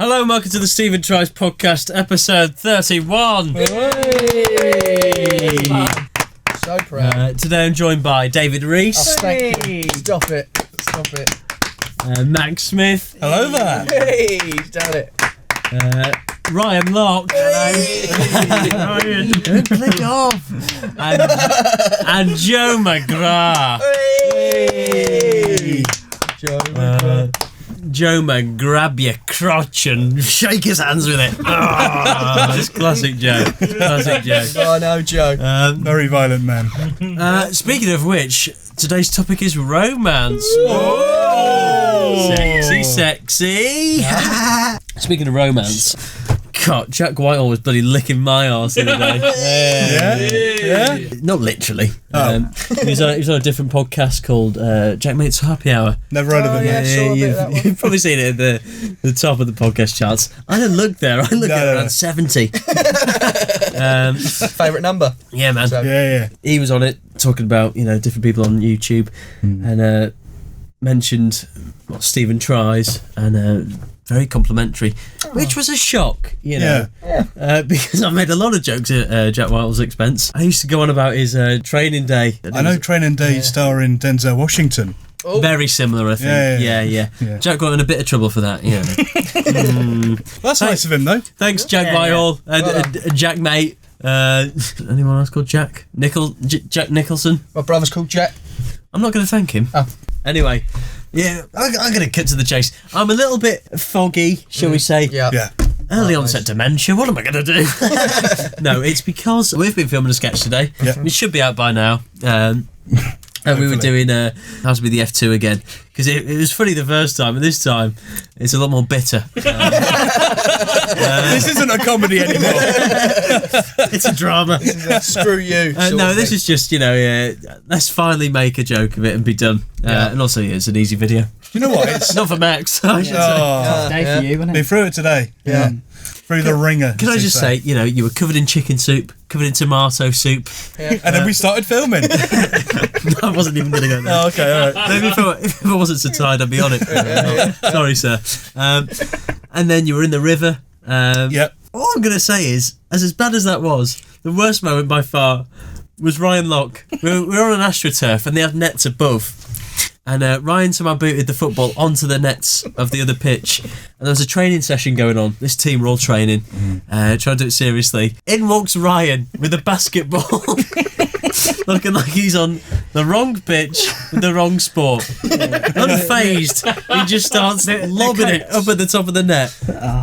Hello and welcome to the Stephen Tries podcast, episode 31. So proud. Today I'm joined by David Reese. Oh, thank you. Stop it. Max Smith. Hello there. Hey, he's done it. Ryan Locke. Ryan. Click off. And Joe McGrath. Hey. Joe grab your crotch and shake his hands with it. Just classic Joe. Classic Joe. Oh no, Joe. Very violent man. Speaking of which, today's topic is romance. Whoa. Sexy. Speaking of romance, God, Jack Whitehall was bloody licking my arse the other day. Yeah? Not literally. Oh. He was on a different podcast called Jack Mate's Happy Hour. Never heard of him. yeah. saw a bit of that one. You've probably seen it at the top of the podcast charts. I didn't look there. I looked at around 70. Favourite number? Yeah, man. So- Yeah. He was on it talking about different people on YouTube and mentioned what Stephen tries and very complimentary, which was a shock, because I made a lot of jokes at Jack Whitehall's expense. I used to go on about his training day. I know Training Day starring Denzel Washington. Oh. Very similar, I think. Yeah. Jack got in a bit of trouble for that. Yeah. That's nice of him, though. Thanks, Jack Whitehall and Jack Mate. Anyone else called Jack? Jack Nicholson. My brother's called Jack. I'm not going to thank him. Oh. Anyway, yeah, I'm going to cut to the chase. I'm a little bit foggy, shall we say. Yeah. Early onset dementia, what am I going to do? No, it's because we've been filming a sketch today. Yeah. It should be out by now. And we were doing How to Be the F2 again. Because it was funny the first time, and this time it's a lot more bitter. This isn't a comedy anymore. It's a drama. Screw you. No, this is just, let's finally make a joke of it and be done. And also, it's an easy video. You know what? It's Not for Max, I should say. oh, Day for you, wasn't been it? through it today. Yeah. Through the ringer. Can I just say, you were covered in chicken soup, covered in tomato soup. Yeah. And then we started filming. I wasn't even going to go there. Oh, okay, all right. Maybe if I wasn't so tired, I'd be on it. Sorry, sir. And then you were in the river. Yep. All I'm going to say is, as bad as that was, the worst moment by far was Ryan Locke. We were on an AstroTurf and they had nets above. And Ryan somehow booted the football onto the nets of the other pitch. And there was a training session going on. This team were all training, trying to do it seriously. In walks Ryan with a basketball, looking like he's on the wrong pitch with the wrong sport. Unfazed, he just starts lobbing it up at the top of the net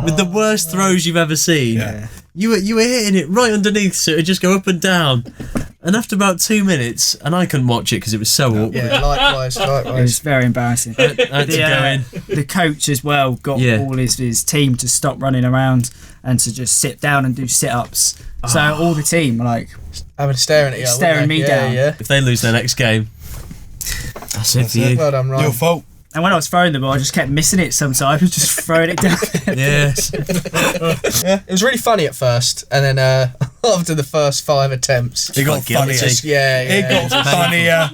with the worst throws you've ever seen. Yeah. You were hitting it right underneath, so it would just go up and down. And after about 2 minutes, and I couldn't watch it because it was so awkward. Yeah, likewise. It was very embarrassing. I had to go in. The coach as well got all his team to stop running around and to just sit down and do sit-ups. So all the team I've been staring at you. Staring me down. Yeah. If they lose their next game, that's it for you. Well done, Ryan. Your fault. and when I was throwing the ball, I just kept missing it sometimes, just throwing it down. Yes. Yeah, it was really funny at first, and then after the first 5 attempts, It got funnier. it It got funnier.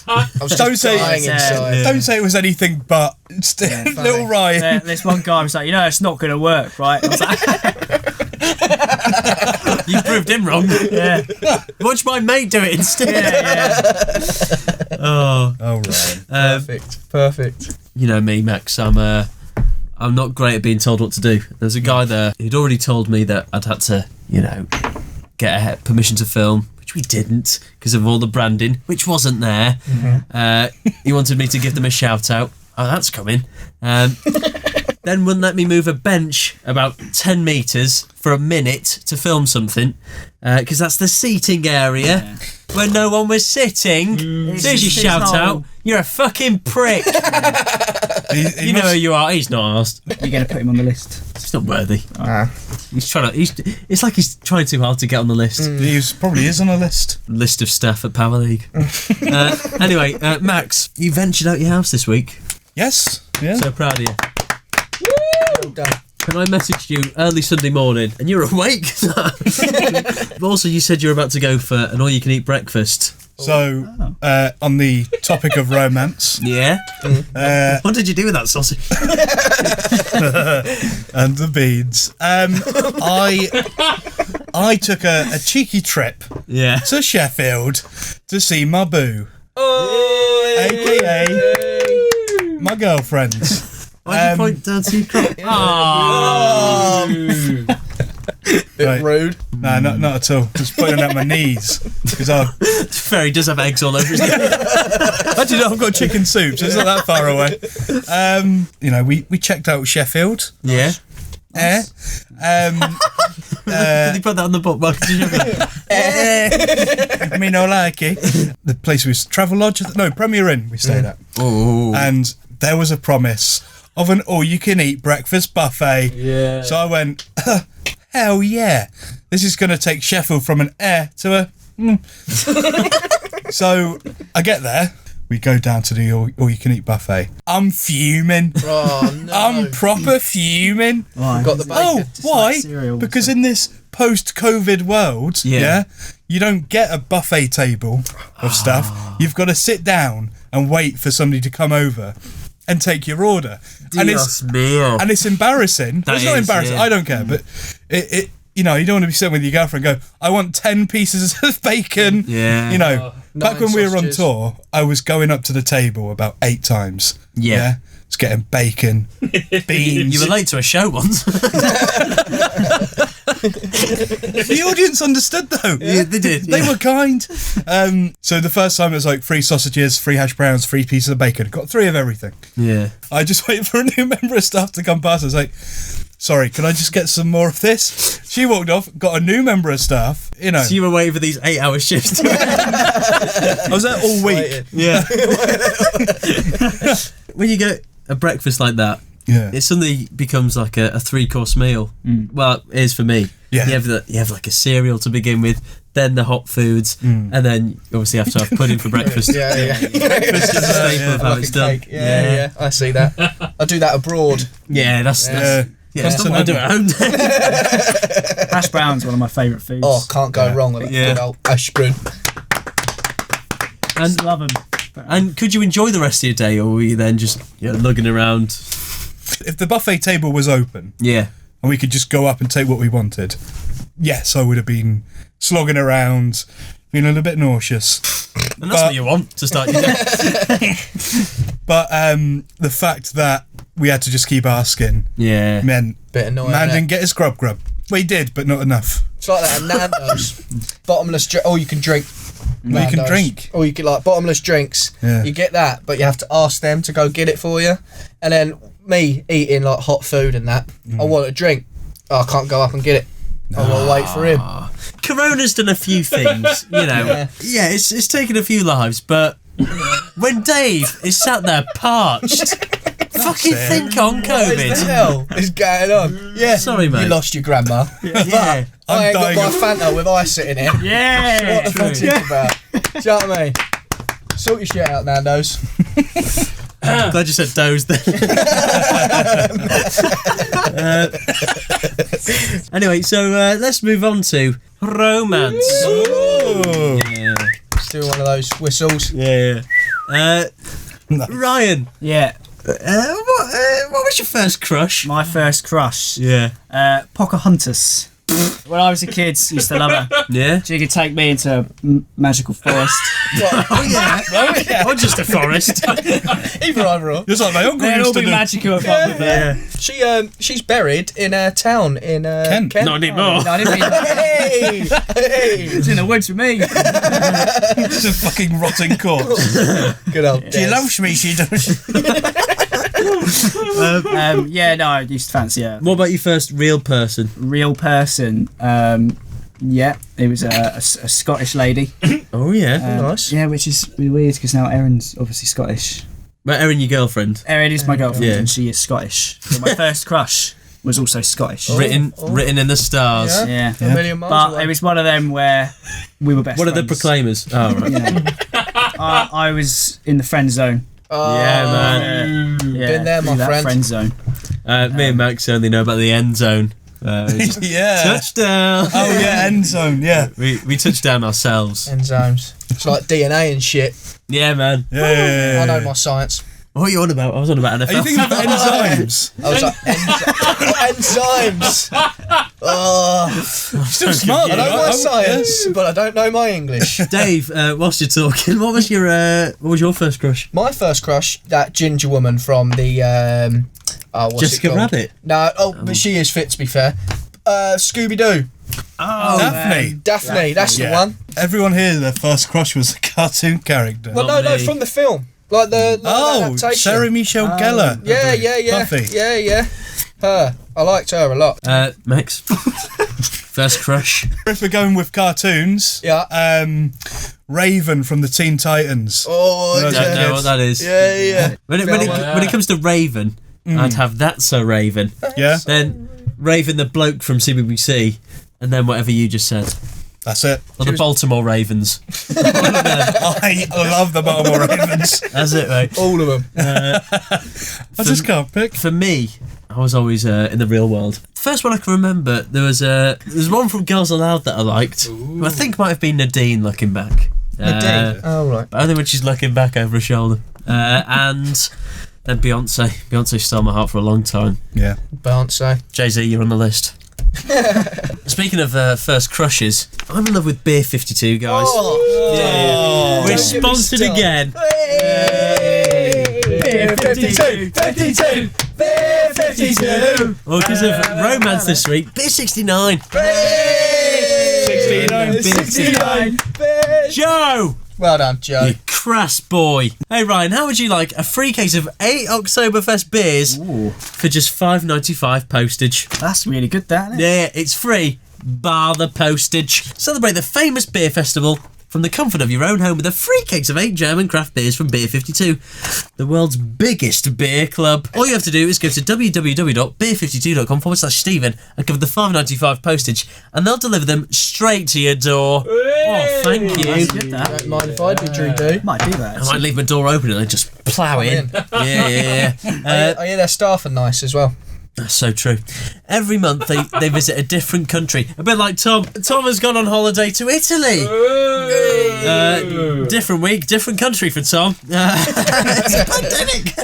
I was Don't just say- dying inside. Don't say it was anything but funny. little Ryan. This one guy was like, it's not going to work, right? I was like, You proved him wrong. yeah. Watch my mate do it instead. Yeah. Oh, Ryan. Perfect. you know me, Max. I'm not great at being told what to do. There's a guy there who'd already told me that I'd had to, get permission to film, which we didn't because of all the branding, which wasn't there. Mm-hmm. He wanted me to give them a shout out. Oh, that's coming. Then wouldn't let me move a bench about 10 metres for a minute to film something, because that's the seating area where no one was sitting. There's your shout out. You're a fucking prick. You know who you are. He's not asked. You're going to put him on the list. He's not worthy. He's trying to. It's like he's trying too hard to get on the list. He probably is on a list. List of staff at Power League. Anyway, Max, you ventured out your house this week. Yes. Yeah. So proud of you. Well done. And I messaged you early Sunday morning, and you're awake. But also, you said you're about to go for an all-you-can-eat breakfast So, on the topic of romance, Yeah. What did you do with that sausage? and the beads, I took a cheeky trip Yeah. to Sheffield to see my boo, Oh, aka my girlfriend. Why'd you point down to your crop? bit Right. rude. No, not at all. Just putting it at my knees because Fair, he does have eggs all over his neck. actually no, I've got chicken soup, so it's not that far away. We checked out Sheffield. Yeah. Eh? Did he put that on the bookmark? Me no like it. The place was Travelodge. No, Premier Inn we stayed at. Oh. And there was a promise of an all-you-can-eat breakfast buffet. Yeah. So I went, hell yeah. This is going to take Sheffield from an to a... So I get there. We go down to the all-you-can-eat buffet. I'm fuming. Oh, no. I'm proper fuming. Why? Got the bacon. Oh, why? like cereal, Because so- in this post-COVID world, Yeah. you don't get a buffet table of stuff. You've got to sit down and wait for somebody to come over and take your order. And it's embarrassing. That It's not is, embarrassing. yeah. I don't care, but it you don't want to be sitting with your girlfriend and go, I want 10 pieces of bacon. Yeah. Back 9 when we were on sausages. tour, I was going up to the table about 8 times. Yeah. It's getting bacon, beans. You were late to a show once. The audience understood though. Yeah, they did. They were kind. So the first time it was like 3 sausages, 3 hash browns, 3 pieces of bacon. Got 3 of everything. Yeah. I just waited for a new member of staff to come past. I was like, sorry, can I just get some more of this? She walked off, got a new member of staff. So you were waiting for these 8-hour shifts. I was there all week. Waited. Yeah. When you get a breakfast like that, Yeah. it suddenly becomes like a 3-course meal. Well, it is for me. Yeah. You have like a cereal to begin with, then the hot foods, and then you obviously have to have pudding for breakfast. Yeah. Breakfast is a staple of how Like it's a done. cake. Yeah. I see that. I do that abroad. Yeah, that's that's not what I do at home. Hash brown's one of my favourite foods. Oh, can't go wrong with a Yeah. good old hash brown. And Just love them. and could you enjoy the rest of your day, or were you then just lugging around? If the buffet table was open Yeah. and we could just go up and take what we wanted, yes, I would have been slogging around, feeling a little bit nauseous. And that's what you want to start your day. But the fact that we had to just keep asking Yeah. meant Bit annoying. man innit? didn't get his grub. Well, he did, but not enough. It's like that at Nando's. Bottomless drink. Oh, you can drink. Well, you can Nando's. drink. Or you get like bottomless drinks. Yeah. You get that, but you have to ask them to go get it for you. And then me eating like hot food and that, I want a drink. Oh, I can't go up and get it. I will wait for him. Corona's done a few things, Yeah, it's taken a few lives, but when Dave is sat there parched, fucking it. think on What the COVID. hell is going on? Yeah. Sorry, mate. You lost your grandma. Yeah. I ain't got dying my of- Fanta with ice sitting here. Yeah. What the fuck's true. this about? Do you know what I mean? Sort your shit out, Nando's. Glad you said doze then. Anyway, so let's move on to romance. Oh. Yeah. Let's do one of those whistles. Yeah. Ryan, Yeah. what was your first crush? My first crush. Yeah. Pocahontas. When I was a kid, used to love her. Yeah. She could take me into a magical forest. Oh yeah. Or just a forest. Either or. Just like my uncle They'd all used to be do. magical if I was there. She's buried in a town in Kent. Not anymore. No, I didn't mean that. Hey! It's in the woods with me. It's a fucking rotting corpse. Good old She Des. loves me, she does. Yeah, no, I used to fancy her. What about your first real person? Real person. Yeah, it was a Scottish lady. Oh yeah. Nice. Yeah, which is really weird because now Erin's obviously Scottish. But Erin, your girlfriend. Erin is my girlfriend Yeah. and she is Scottish. So my first crush was also Scottish. Written in the stars. Yeah. Yeah. A million miles But away. it was one of them where we were best What are the friends. Proclaimers? Oh right. Yeah. I was in the friend zone. Yeah, man. Yeah, Been there, my through that friend. friend zone. Me and Max only know about the end zone. Yeah. Touchdown. Oh yeah, end zone. Yeah. We touched down ourselves. Enzymes. It's like DNA and shit. Yeah, man. Yeah. I know my science. What are you on about? I was on about NFL. Are you thinking about enzymes? I was like, enzymes. Oh, You're still smart. I know my science, but I don't know my English. Dave, whilst you're talking, what was your first crush? My first crush, that ginger woman from the what's Jessica it called? Rabbit. No, but she is fit, to be fair. Scooby Doo. Oh, Daphne. Daphne, that's the one. Everyone here, their first crush was a cartoon character. Well, no, from the film. Like the adaptation. Sarah Michelle Gellar. Yeah. Buffy. Yeah. Her. I liked her a lot. Max. First crush. If we're going with cartoons, Raven from the Teen Titans. Oh, I don't know what that is. Yeah. When it comes to Raven, I'd have That's So Raven. Yeah, Then Raven, the bloke from CBBC, and then whatever you just said. that's it. Or the Baltimore Ravens. I love the Baltimore Ravens. That's it, mate. All of them. I just can't pick. For me, I was always in the real world. First one I can remember, there's one from Girls Aloud that I liked. Who I think might have been Nadine looking back. Nadine. Oh, right. But only when she's looking back over her shoulder. And then Beyonce. Beyonce stole my heart for a long time. Yeah. Beyonce. Jay-Z, you're on the list. Speaking of first crushes, I'm in love with Beer 52, guys. Oh. We're Don't get me sponsored started. again. Beer 52. Beer 52. Well, because of romance this week, Beer 69. 69. Joe! Well done, Joe. You crass boy. Hey Ryan, how would you like a free case of 8 Oktoberfest beers for just $5.95 postage? That's really good, that, isn't it? Yeah, it's free, bar the postage. Celebrate the famous beer festival from the comfort of your own home with a free case of 8 German craft beers from Beer 52, the world's biggest beer club. All you have to do is go to www.beer52.com/Stephen and cover the $5.95 postage, and they'll deliver them straight to your door. Oh, thank you. That's good, that. Don't mind if I do. Might do that. I might leave my door open and then just plough in. Yeah. I hear their staff are nice as well. That's so true. Every month they visit a different country. A bit like Tom. Tom has gone on holiday to Italy. Different week, different country for Tom. It's a pandemic.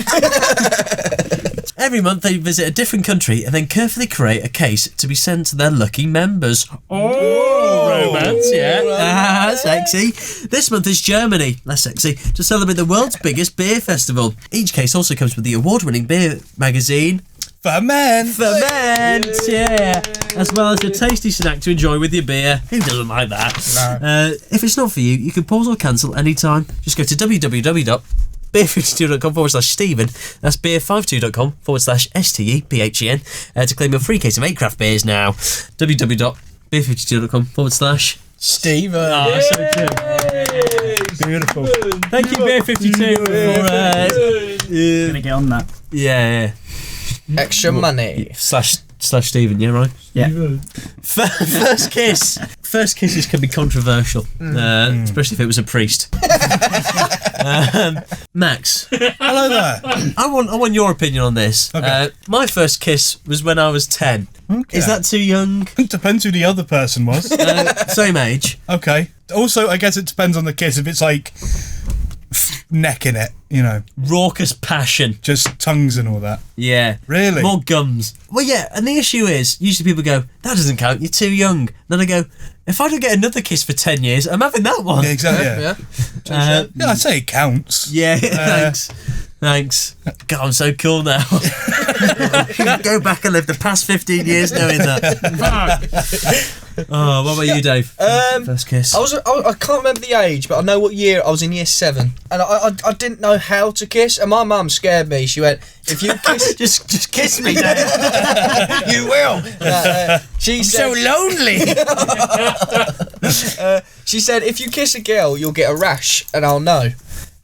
Every month they visit a different country and then carefully create a case to be sent to their lucky members. Oh, romance, yeah. Sexy. This month is Germany, less sexy, to celebrate the world's biggest beer festival. Each case also comes with the award-winning beer magazine Ferment, yeah. As well as a tasty snack to enjoy with your beer. Who doesn't like that? No. If it's not for you, you can pause or cancel anytime. Just go to www.beer52.com/Stephen. That's beer52.com/STEPHEN to claim your free case of 8 craft beers now. www.beer52.com/Stephen. Steven. So true. beautiful. Thank you, Beer 52, for Gonna get on that. yeah. Extra money. Slash Stephen, yeah, right? Yeah. First kiss. First kisses can be controversial, especially if it was a priest. Max, Hello there. I want your opinion on this. Okay. My first kiss was when I was 10. Okay. Is that too young? It depends who the other person was. Same age. Okay. Also, I guess it depends on the kiss. If it's like neck in it, you know, Raucous passion. just tongues and all that. Yeah. Really? More gums. Well, yeah, and the issue is, usually people go, that doesn't count, you're too young. Then I go, if I don't get another kiss for 10 years, I'm having that one. Yeah, exactly. Yeah. Yeah. Yeah, I'd say it counts. Yeah, thanks. God, I'm so cool now. Go back and live the past 15 years knowing that. Oh, what about you, Dave? First kiss. I can't remember the age, but I know what year. I was in year 7, and I didn't know how to kiss, and my mum scared me. She went, "If you kiss, just kiss me, Dave. you will." She said, So lonely. she said, "If you kiss a girl, you'll get a rash, and I'll know."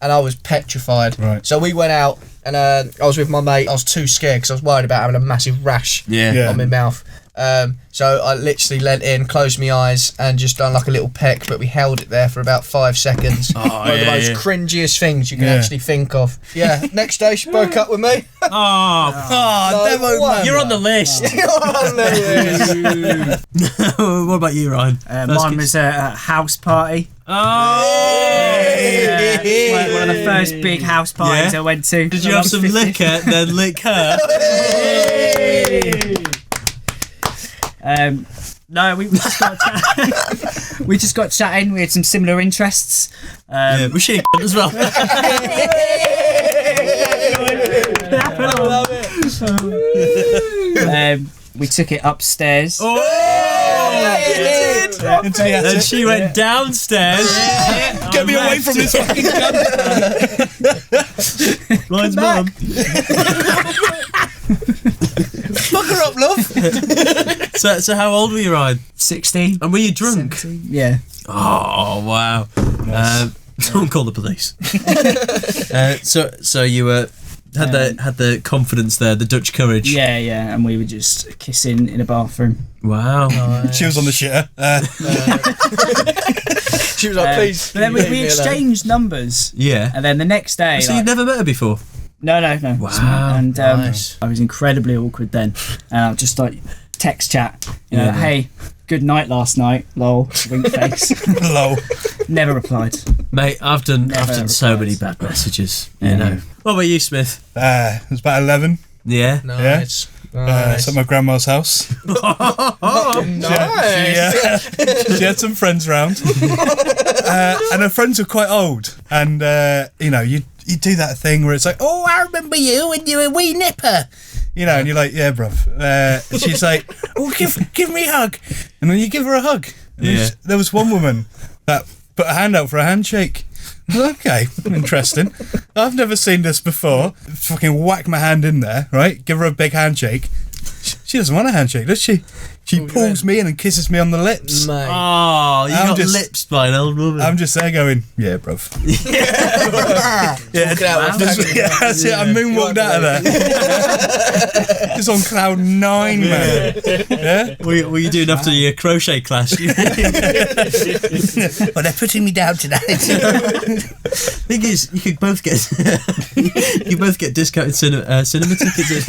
And I was petrified. Right. So we went out, and I was with my mate. I was too scared because I was worried about having a massive rash Yeah. on my mouth. So I literally leant in, closed my eyes, and just done like a little peck, but we held it there for about 5 seconds. One of the most cringiest things you can actually think of. Yeah, next day she broke up with me. You're on the list. What about you, Ryan? Mine was a house party. One of the first big house parties I went to. Did you have some liquor, then lick her? No, we just got chatting. We just got chatting. We had some similar interests. Was she a as well? We took it upstairs. Into the attic. Then she went downstairs. Get me away from this fucking gun. Ryan's mum. Fuck her up, love. So how old were you, Ryan? 16. And were you drunk? 17. Yeah. Oh wow! Someone call the police. So you had the confidence there, the Dutch courage. Yeah, and we were just kissing in a bathroom. Wow. She was on the shitter. She was like, please. But then we exchanged numbers. Yeah. And then the next day. So you'd never met her before? No. Wow. And nice. I was incredibly awkward then. And I just like text chat. Hey, good night last night. Lol. Wink face. Lol. Never replied. Mate, I've done so many bad messages. You know. What about you, Smith? It was about 11. Yeah. Nice. It's at my grandma's house. She had some friends round, and her friends were quite old. And you do that thing where it's like, oh, I remember you when you were a wee nipper. And you're like, yeah, bruv. And she's like, oh, give me a hug. And then you give her a hug. And there was one woman that put a hand out for a handshake. Okay, interesting. I've never seen this before. Fucking whack my hand in there, right? Give her a big handshake. She doesn't want a handshake, does she? She pulls me in and kisses me on the lips. Mate. Oh, you got lips by an old woman. I'm just there going, yeah, bruv. That's it. I moonwalked out of there. Just on cloud 9, man. Yeah? Were you doing after your crochet class? Well, they're putting me down tonight. Thing is, you could both get discounted cinema tickets.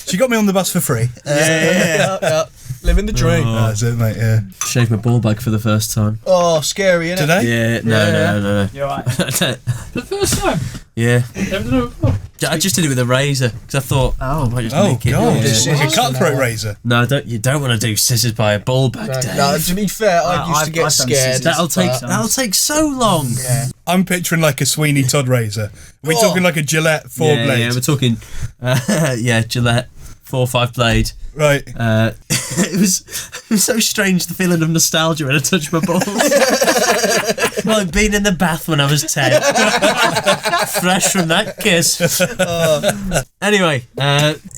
She got me on the bus for free. Yeah. Living the dream. That's it, mate. Yeah. Shaved my ball bag for the first time. Oh, scary, innit? Today? Yeah. No. You're right. The first time? Yeah. Never done it before. I just did it with a razor because I thought, I might just Oh, nick it. God. Yeah. It's like a cutthroat razor. No, you don't want to do scissors by a ball bag, Dave. No, to be fair, I used to get I've done scared. scissors. That'll take so long. Yeah. I'm picturing like a Sweeney Todd razor. We're talking like a Gillette 4-blade. Yeah, we're talking, Gillette 4-5 blade. Right. It was so strange, the feeling of nostalgia when I touched my balls. Like being in the bath when I was 10. Fresh from that kiss. Anyway,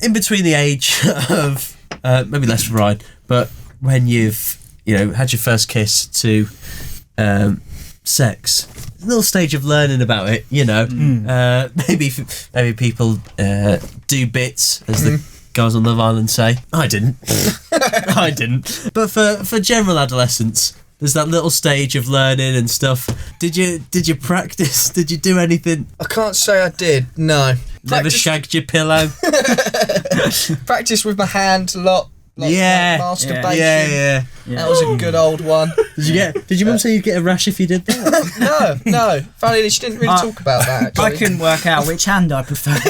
in between the age of, maybe less for Ryan, but when you've, had your first kiss to sex, a little stage of learning about it, maybe people do bits, as the guys on Love Island say. I didn't. But for general adolescence, there's that little stage of learning and stuff. Did you practice? Did you do anything? I can't say I did, no. Never shagged your pillow? Practice with my hand a lot. Like masturbation. Yeah. That was a good old one. Did your mum say you'd get a rash if you did that? No. Funny, she didn't really talk about that, actually. I couldn't work out which hand I preferred.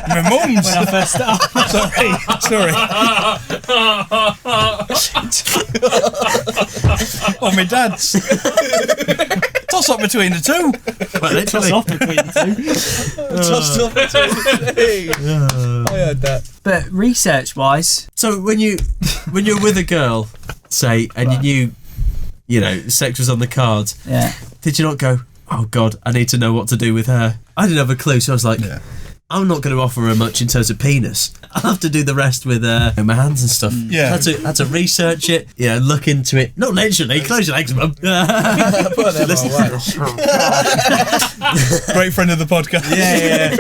My mum's. When I first started. Sorry. Or my dad's. Toss up between the two. Well, Toss off between the Tossed off between the two. I heard that. But research-wise... So when you're with a girl, say, and you knew, sex was on the cards, did you not go, oh God, I need to know what to do with her? I didn't have a clue, so I was like... Yeah. I'm not going to offer her much in terms of penis. I'll have to do the rest with my hands and stuff. Yeah. Had to research it, look into it. Not literally, close your legs, mum. Great friend of the podcast. Yeah.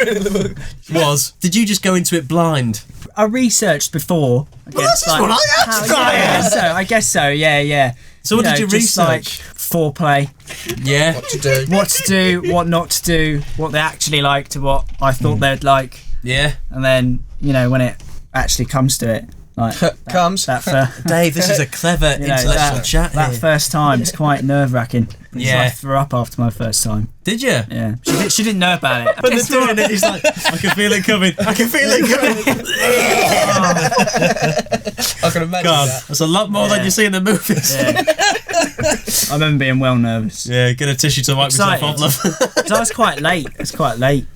Did you just go into it blind? I researched before. That's what I asked. I guess so. Yeah. So what did you just like research? foreplay. Yeah. What to do. What to do, what not to do, what they actually liked, what I thought they'd like. Yeah. And then, when it actually comes to it, like Dave, this is a clever intellectual chat That here. first time is quite nerve-wracking. Yeah. I threw up after my first time. Did you? Yeah. She didn't know about it. But they're doing it, he's like, I can feel it coming. I can feel it coming. I can imagine God, that. that's a lot more than you see in the movies. Yeah. I remember being well nervous. Yeah, get a tissue to wipe yourself off, love. So I was quite late. It's quite late.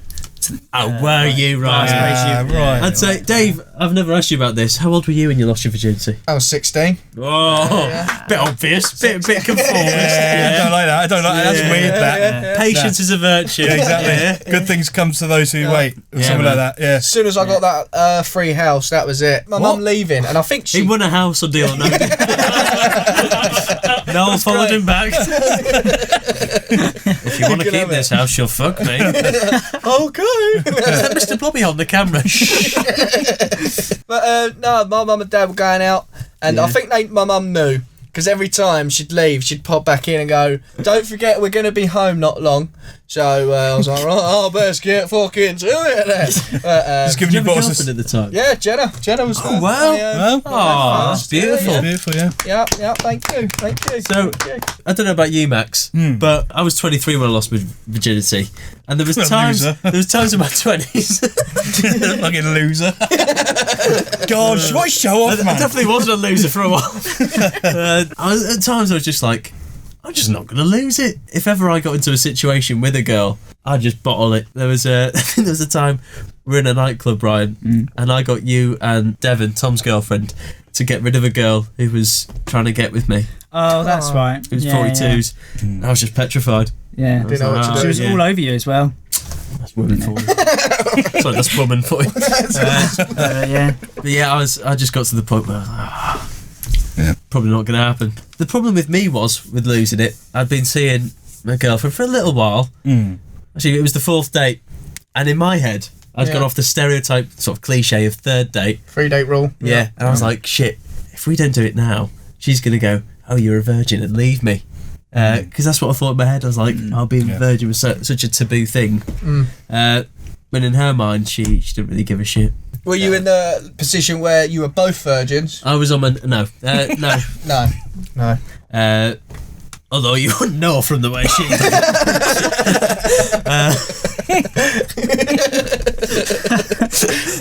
Oh, were you? Right. Right. I'd say, Dave, I've never asked you about this. How old were you when you lost your virginity? I was 16. Oh, bit obvious, bit conformist. I don't like that. I don't like that. That's weird, that. Patience is a virtue. Yeah, exactly. Good things come to those who wait. Or something like that. Yeah. As soon as I got that free house, that was it. My mum leaving, and I think she... He won a house on Deal or No. Noel followed him back. If you want to keep this house, you'll fuck me. Okay. Mr. Blobby on the camera. But no, my mum and dad were going out, and I think my mum knew, because every time she'd leave, she'd pop back in and go, "Don't forget, we're going to be home not long." So I was like, "Right, I'll best get fucking to it then." Just giving Did you you have a bosses. girlfriend at the time? Yeah, Jenna was. Oh, wow. Well, Oh, that's beautiful. Yeah. beautiful, yeah. Yeah. Thank you. So, I don't know about you, Max, but I was 23 when I lost my virginity, and there was times Loser. in my 20s. Fucking loser. God, what show off, I man. definitely wasn't a loser for a while. At times I was just like, I'm just not going to lose it. If ever I got into a situation with a girl, I'd just bottle it. There was a time we were in a nightclub, Brian, and I got you and Devon, Tom's girlfriend, to get rid of a girl who was trying to get with me. Oh, that's right. Who was 42s. I was just petrified. Yeah. Didn't know what to do. She was all over you as well. That's woman for you. Sorry, that's woman for you. Yeah. But yeah, I just got to the point where I was like, probably not going to happen. The problem with me was, with losing it, I'd been seeing my girlfriend for a little while. Actually, it was the 4th date. And in my head, I'd gone off the stereotype, sort of cliche of 3rd date. 3-date rule. Yeah. And I was like, shit, if we don't do it now, she's going to go, oh, you're a virgin, and leave me. Because that's what I thought in my head. I was like, oh, being a virgin was such a taboo thing. When in her mind, she didn't really give a shit. Were you in the position where you were both virgins? I was on my... No. No. Although you wouldn't know from the way she...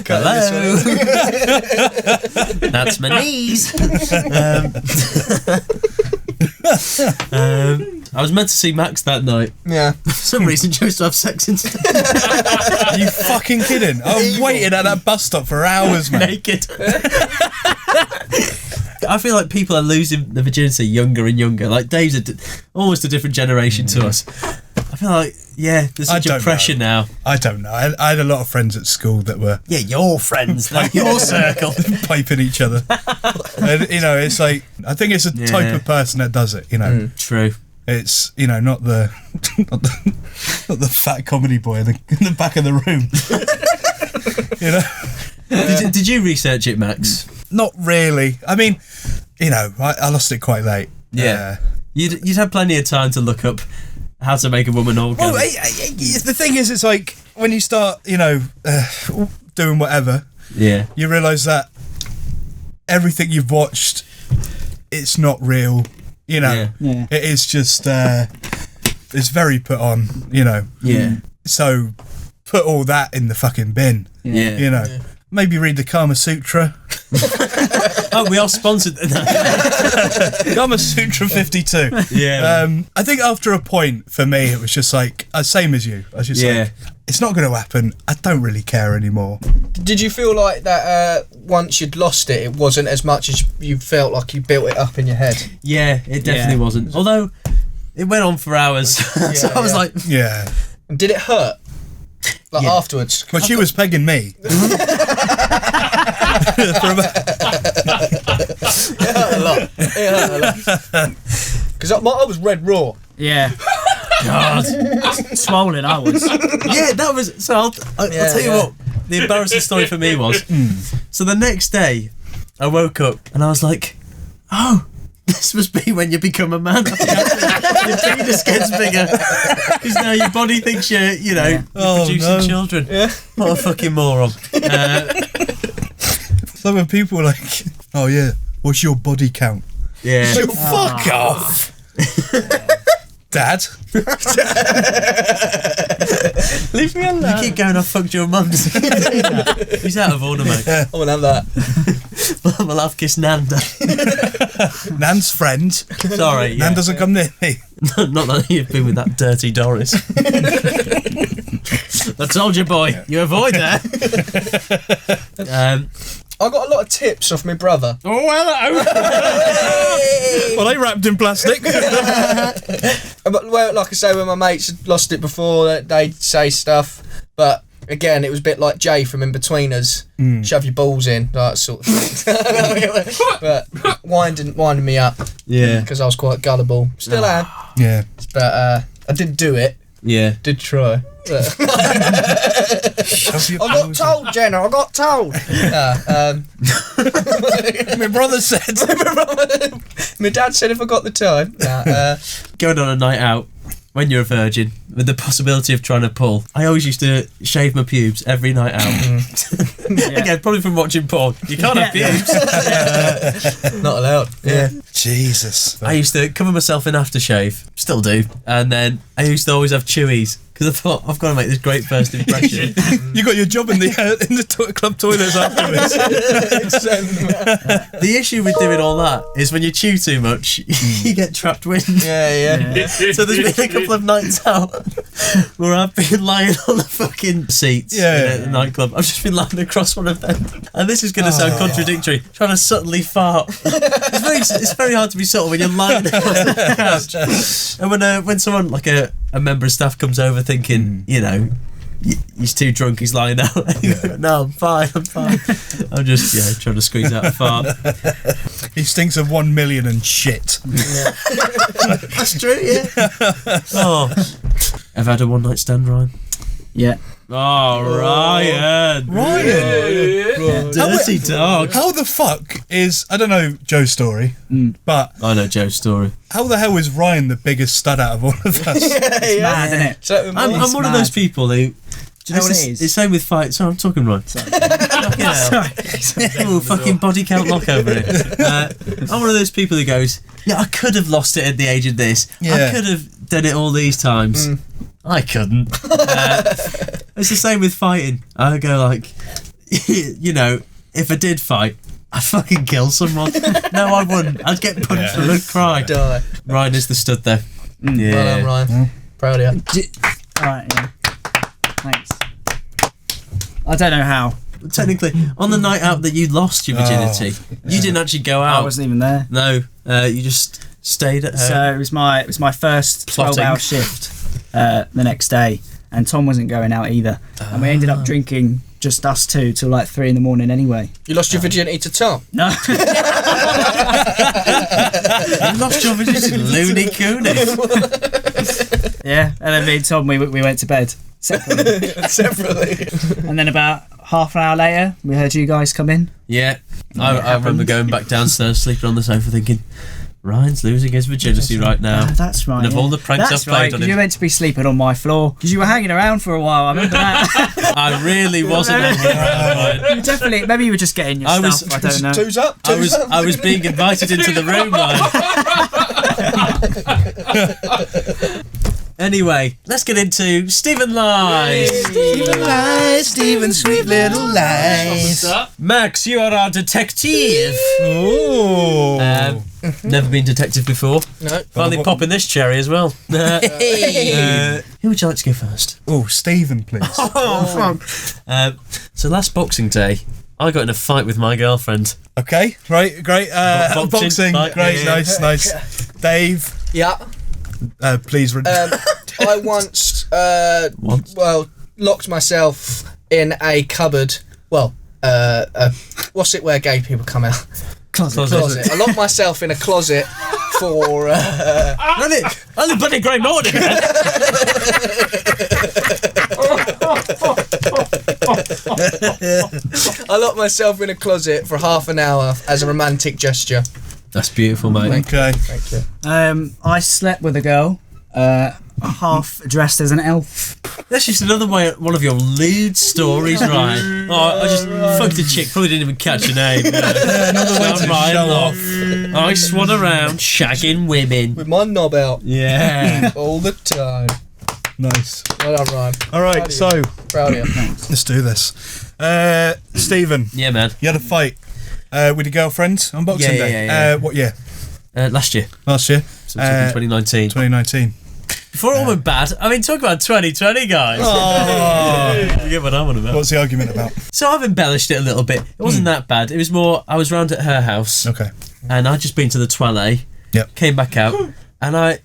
Hello. That's my knees. I was meant to see Max that night. Yeah. For some reason, chose to have sex instead. Are you fucking kidding? I waited at that bus stop for hours, man. Naked. I feel like people are losing their virginity younger and younger. Like Dave's almost a different generation to us. I feel like, there's such a pressure now. I don't know. I had a lot of friends at school that were... Yeah, your friends, like your circle. Piping each other. And, it's like... I think it's a type of person that does it, True. It's, not the... not the fat comedy boy in the back of the room. Did you research it, Max? Not really. I mean, I lost it quite late. Yeah. You'd had plenty of time to look up how to make a woman orgasm. Well, the thing is, it's like when you start, doing whatever, you realise that everything you've watched, it's not real. It is just, it's very put on. So put all that in the fucking bin. Maybe read the Kama Sutra. Oh, we are sponsored. Kama Sutra 52. Yeah. I think after a point, for me, it was just like, same as you. I was just like, it's not going to happen. I don't really care anymore. Did you feel like that once you'd lost it, it wasn't as much as you felt like you built it up in your head? Yeah, it definitely wasn't. Although, it went on for hours. So I was like... Yeah. And did it hurt? Afterwards? Well, she was pegging me. It hurt a lot. Because I was red raw. Yeah. God. Swollen, I was. Yeah, that was... So I'll tell you what. The embarrassing story for me was... So the next day, I woke up and I was like, oh, this must be when you become a man. Your penis gets bigger. Because now your body thinks you're producing children. Yeah. What a fucking moron. So when people are like, oh yeah, what's your body count? Yeah. So fuck off. Dad. Leave me alone. You keep going, I fucked your mum. He's out of order, mate. I want to have that. We'll have kiss Nanda. Nan's friend. Sorry. Nan doesn't come near me. Not that you've been with that dirty Doris. I told you, boy. You avoid that. I got a lot of tips off my brother. Oh, hello. Well, they wrapped in plastic. But, well, like I say, when my mates had lost it before, they'd say stuff. But again, it was a bit like Jay from In Betweeners. Shove your balls in, that sort of thing. But winding me up. Yeah. Because I was quite gullible. Still am. Yeah. But I didn't do it. Yeah. Did try. I got told, Jenna. I got told. My brother said. My dad said if I got the time. Going on a night out when you're a virgin with the possibility of trying to pull. I always used to shave my pubes every night out. Again, probably from watching porn. You can't have pubes. Not allowed. Yeah. Jesus. I used to cover myself in aftershave. Still do. And then I used to always have chewies. Because I thought, I've got to make this great first impression. You got your job in the club toilets afterwards. The issue with doing all that is when you chew too much, you get trapped wind. Yeah. So there's been a couple of nights out where I've been lying on the fucking seats in the nightclub. I've just been lying across one of them. And this is going to sound contradictory, trying to subtly fart. It's very hard to be subtle when you're lying across the couch. And when someone, like a member of staff comes over thinking, he's too drunk, he's lying out. No, I'm fine. I'm just, trying to squeeze out a fart. He stinks of 1 million and shit. Yeah. That's true, yeah. Oh. Ever had a one night stand, Ryan? Yeah. Oh, Ryan. Dirty dog. How the fuck is, I don't know Joe's story, but I know Joe's story. How the hell is Ryan the biggest stud out of all of us? It's mad, isn't it? So, I'm one of those people who... Do you know what it is? It's the same with fight. Sorry, I'm talking Ryan. Sorry. Ooh, fucking body count lock over it. I'm one of those people who goes, I could have lost it at the age of this. I could have done it all these times. I couldn't. It's the same with fighting. I go like, if I did fight, I'd fucking kill someone. No, I wouldn't. I'd get punched and I'd cry. Die. Ryan is the stud there. Yeah. Well done, Ryan. Proud of you. Alright, yeah. Thanks. I don't know how. Technically, on the night out that you lost your virginity, you didn't actually go out. I wasn't even there. No, you just stayed at home. So it was my first 12-hour shift the next day, and Tom wasn't going out either. And we ended up drinking just us two till like 3 a.m. anyway. You lost your virginity to Tom? No. You lost your virginity, loony cooney. Yeah, and then me and Tom, we went to bed separately. And then about half an hour later, we heard you guys come in. Yeah, I remember going back downstairs, sleeping on the sofa, thinking, Ryan's losing his virginity right now. That's right. And of all the pranks I've played on him. You were meant to be sleeping on my floor because you were hanging around for a while. I remember that. I really wasn't hanging around, Ryan. You definitely. Maybe you were just getting your stuff. I don't know. Two's up. I was being invited into the room, Ryan. Anyway, let's get into Stephen Lies. Stephen's sweet little lies. Max, you are our detective. Ooh. Never been detective before. No. Finally popping this cherry as well. Who would you like to go first? Oh, Stephen, please. So last Boxing Day, I got in a fight with my girlfriend. Okay, right, great. Boxing, fight, great, yeah. nice. Dave, Yeah. please. I once, locked myself in a cupboard. Well, what's it where gay people come out? Closet. I locked myself in a closet for... Only bloody grey morning. I locked myself in a closet for half an hour as a romantic gesture. That's beautiful, mate. Okay. Thank you. I slept with a girl, half dressed as an elf. That's just another one of your lewd stories, Ryan. Oh, I just fucked a chick, probably didn't even catch her name. Another way to Ryan show off. off. I swan around shagging women. With my knob out Yeah. all the time. Nice. Well done, Ryan. All right, so Proud of you. let's do this. Stephen, Yeah, man. you had a fight with your girlfriend on Boxing Yeah, Day. yeah. What year? Last year, Last year? so it was 2019. 2019. Before it all went bad, I mean, talk about 2020, guys. You get what I'm on about. What's the argument about? So I've embellished it a little bit. It wasn't that bad. It was more, I was round at her house, Okay. and I'd just been to the toilet, Yep. came back out, and I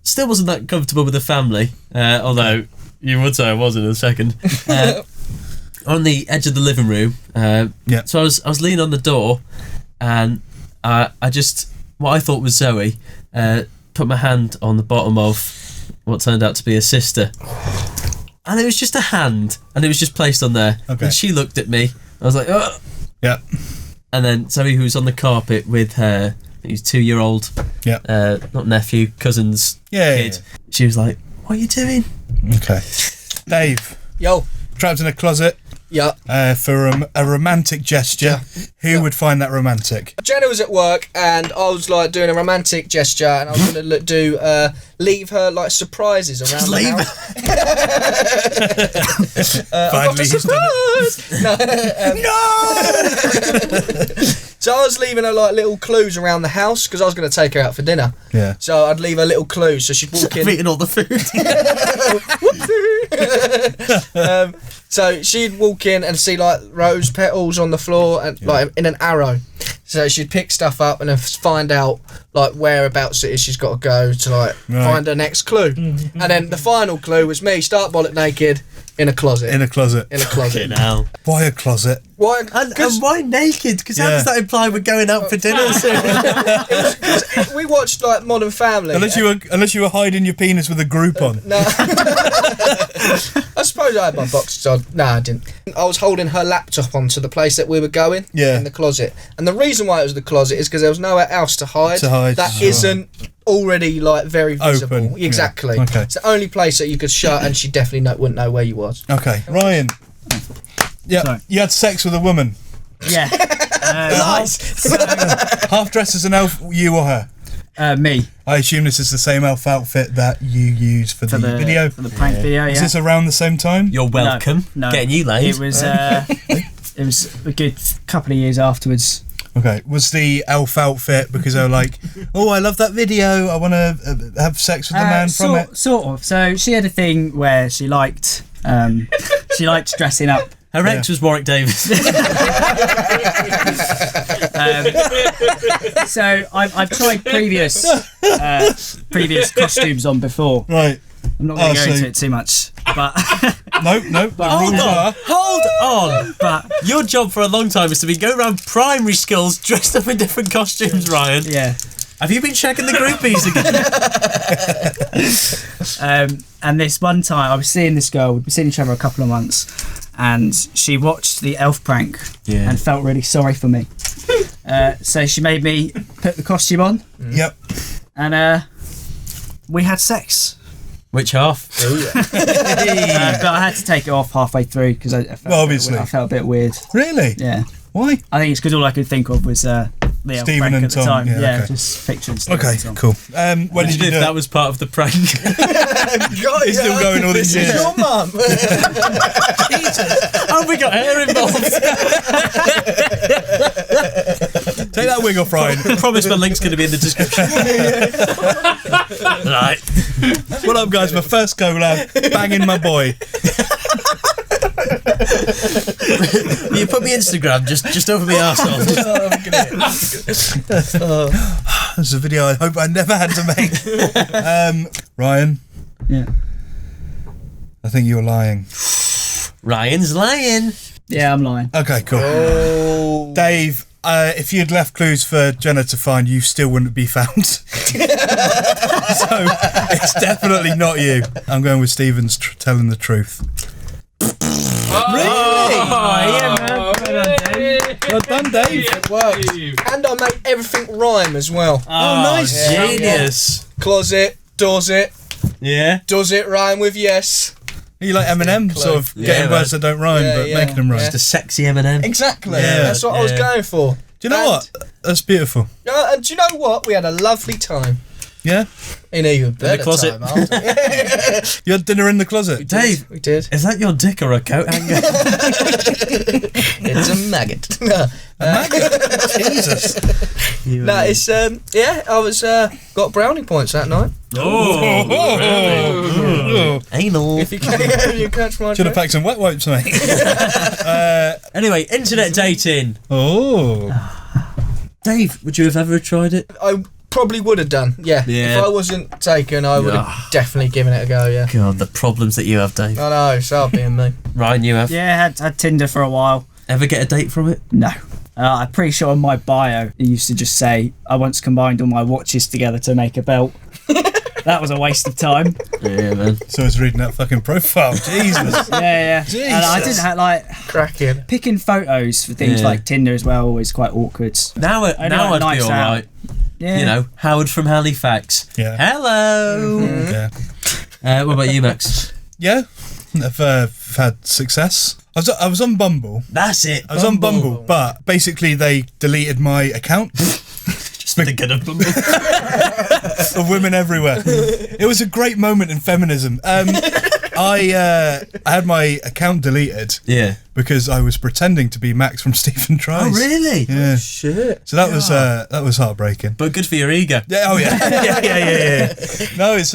still wasn't that comfortable with the family, although you would say I was in a second. On the edge of the living room. Yeah. So I was leaning on the door, and I just, what I thought was Zoe, put my hand on the bottom of what turned out to be a sister. And it was just a hand, and it was just placed on there. Okay. And she looked at me. I was like, oh. Yeah. And then Zoe, who was on the carpet with her, I think he was 2-year-old, Yeah. not nephew, cousin's kid. She was like, what are you doing? Okay. Dave, Yo. trapped in a closet Yeah. for a romantic gesture. Who would find that romantic? Jenna was at work and I was like doing a romantic gesture and I was going to do leave her like surprises around Just the leave house. I've got a surprise! No. So I was leaving her like little clues around the house because I was going to take her out for dinner. Yeah. So I'd leave her little clues so she'd walk in. Eating all the food. So she'd walk in and see like rose petals on the floor and like in an arrow. So she'd pick stuff up and then find out like whereabouts it is she's got to go to like find her next clue. And then the final clue was me stark bollock naked in a closet. In a closet. In a closet. Now. Why a closet? Why? And why naked? Because how does that imply we're going out for dinner soon? We watched like Modern Family. Unless you were hiding your penis with a Groupon. No. I suppose I had my boxes on. No, I didn't. I was holding her laptop onto the place that we were going in the closet. And the reason why it was the closet is because there was nowhere else to hide. That isn't already like very visible. Open. Exactly. Yeah. Okay. It's the only place that you could shut and she definitely wouldn't know where you was. Okay. Ryan. Yeah. Sorry. You had sex with a woman. Yeah. Nice. Half dressed as an elf, you or her? Me. I assume this is the same elf outfit that you used for the video. For the prank video, yeah. Is this around the same time? You're welcome. No. Getting you laid. It was it was a good couple of years afterwards. Okay. Was the elf outfit because they were like, oh, I love that video, I want to have sex with the man from it? Sort of. So she had a thing where she liked dressing up. Her ex was Warwick Davis. So I've tried previous costumes on before. Right. I'm not going to go into it too much, but No. But Hold on. but Your job for a long time is to be going around primary schools dressed up in different costumes, Ryan. yeah. Have you been checking the groupies again? And this one time I was seeing this girl. We'd been seeing each other a couple of months, and she watched the elf prank and felt really sorry for me. So she made me put the costume on. Yep. And we had sex. Which half? But I had to take it off halfway through because I felt obviously. I felt a bit weird. Really? Yeah. Why? I think it's because all I could think of was the elf Stephen prank and at the Tom, time. yeah, okay. Just picturing Stephen Okay, and Tom. cool. When did you do That it? was part of the prank. It's still going all these years. This is your mum. Oh, we got her involved. Take that wig off, Ryan. Promise my link's going to be in the description. Right. What up, guys? My first go loud, banging my boy. You put me Instagram just over my arsehole. That's a video I hope I never had to make. Ryan, Yeah. I think you're lying. Ryan's lying. Yeah, I'm lying. Okay, cool. Oh. Dave, if you'd left clues for Jenna to find, you still wouldn't be found. So it's definitely not you. I'm going with Stephen's telling the truth. yeah, man. Well done, Dave. It worked. And I made everything rhyme as well. Oh, nice. Yeah. Genius. Closet, does it, Yeah. does it rhyme with yes? You like Eminem, sort of getting words that don't rhyme, but making them rhyme. Yeah. The sexy Eminem. Exactly. Yeah. That's what I was going for. Do you know what? That's beautiful. And do you know what? We had a lovely time. Yeah? In even better closet. time after. You had dinner in the closet. Dave, We did. is that your dick or a coat hanger? It's a maggot. Jesus. No, it's I was got brownie points that night. Anal. If you catch my Should have drift. packed some wet wipes, mate. Anyway, internet dating. Oh. Dave, would you have ever tried it? I probably would have done. Yeah. Yeah. If I wasn't taken, I would have definitely given it a go. Yeah. God, the problems that you have, Dave. I know. So being me. Ryan, you have? Yeah, had Tinder for a while. Ever get a date from it? No. I'm pretty sure on my bio it used to just say I once combined all my watches together to make a belt. That was a waste of time. Yeah, man. So I was reading that fucking profile. Jesus. Yeah. Jesus. And I didn't have Cracking. picking photos for things like Tinder as well is quite awkward. Now like I'd nights be out. alright. Yeah. You know, Howard from Halifax. Yeah. Hello. Yeah. What about you, Max? Yeah. I've had success. I was on Bumble. That's it. I was on Bumble, but basically they deleted my account Just thinking of Bumble. of women everywhere. It was a great moment in feminism. I had my account deleted Yeah. because I was pretending to be Max from Stephen Tries. Oh, really? Yeah. Shit. So that was heartbreaking. But good for your ego. Yeah. Oh yeah. yeah. No, it's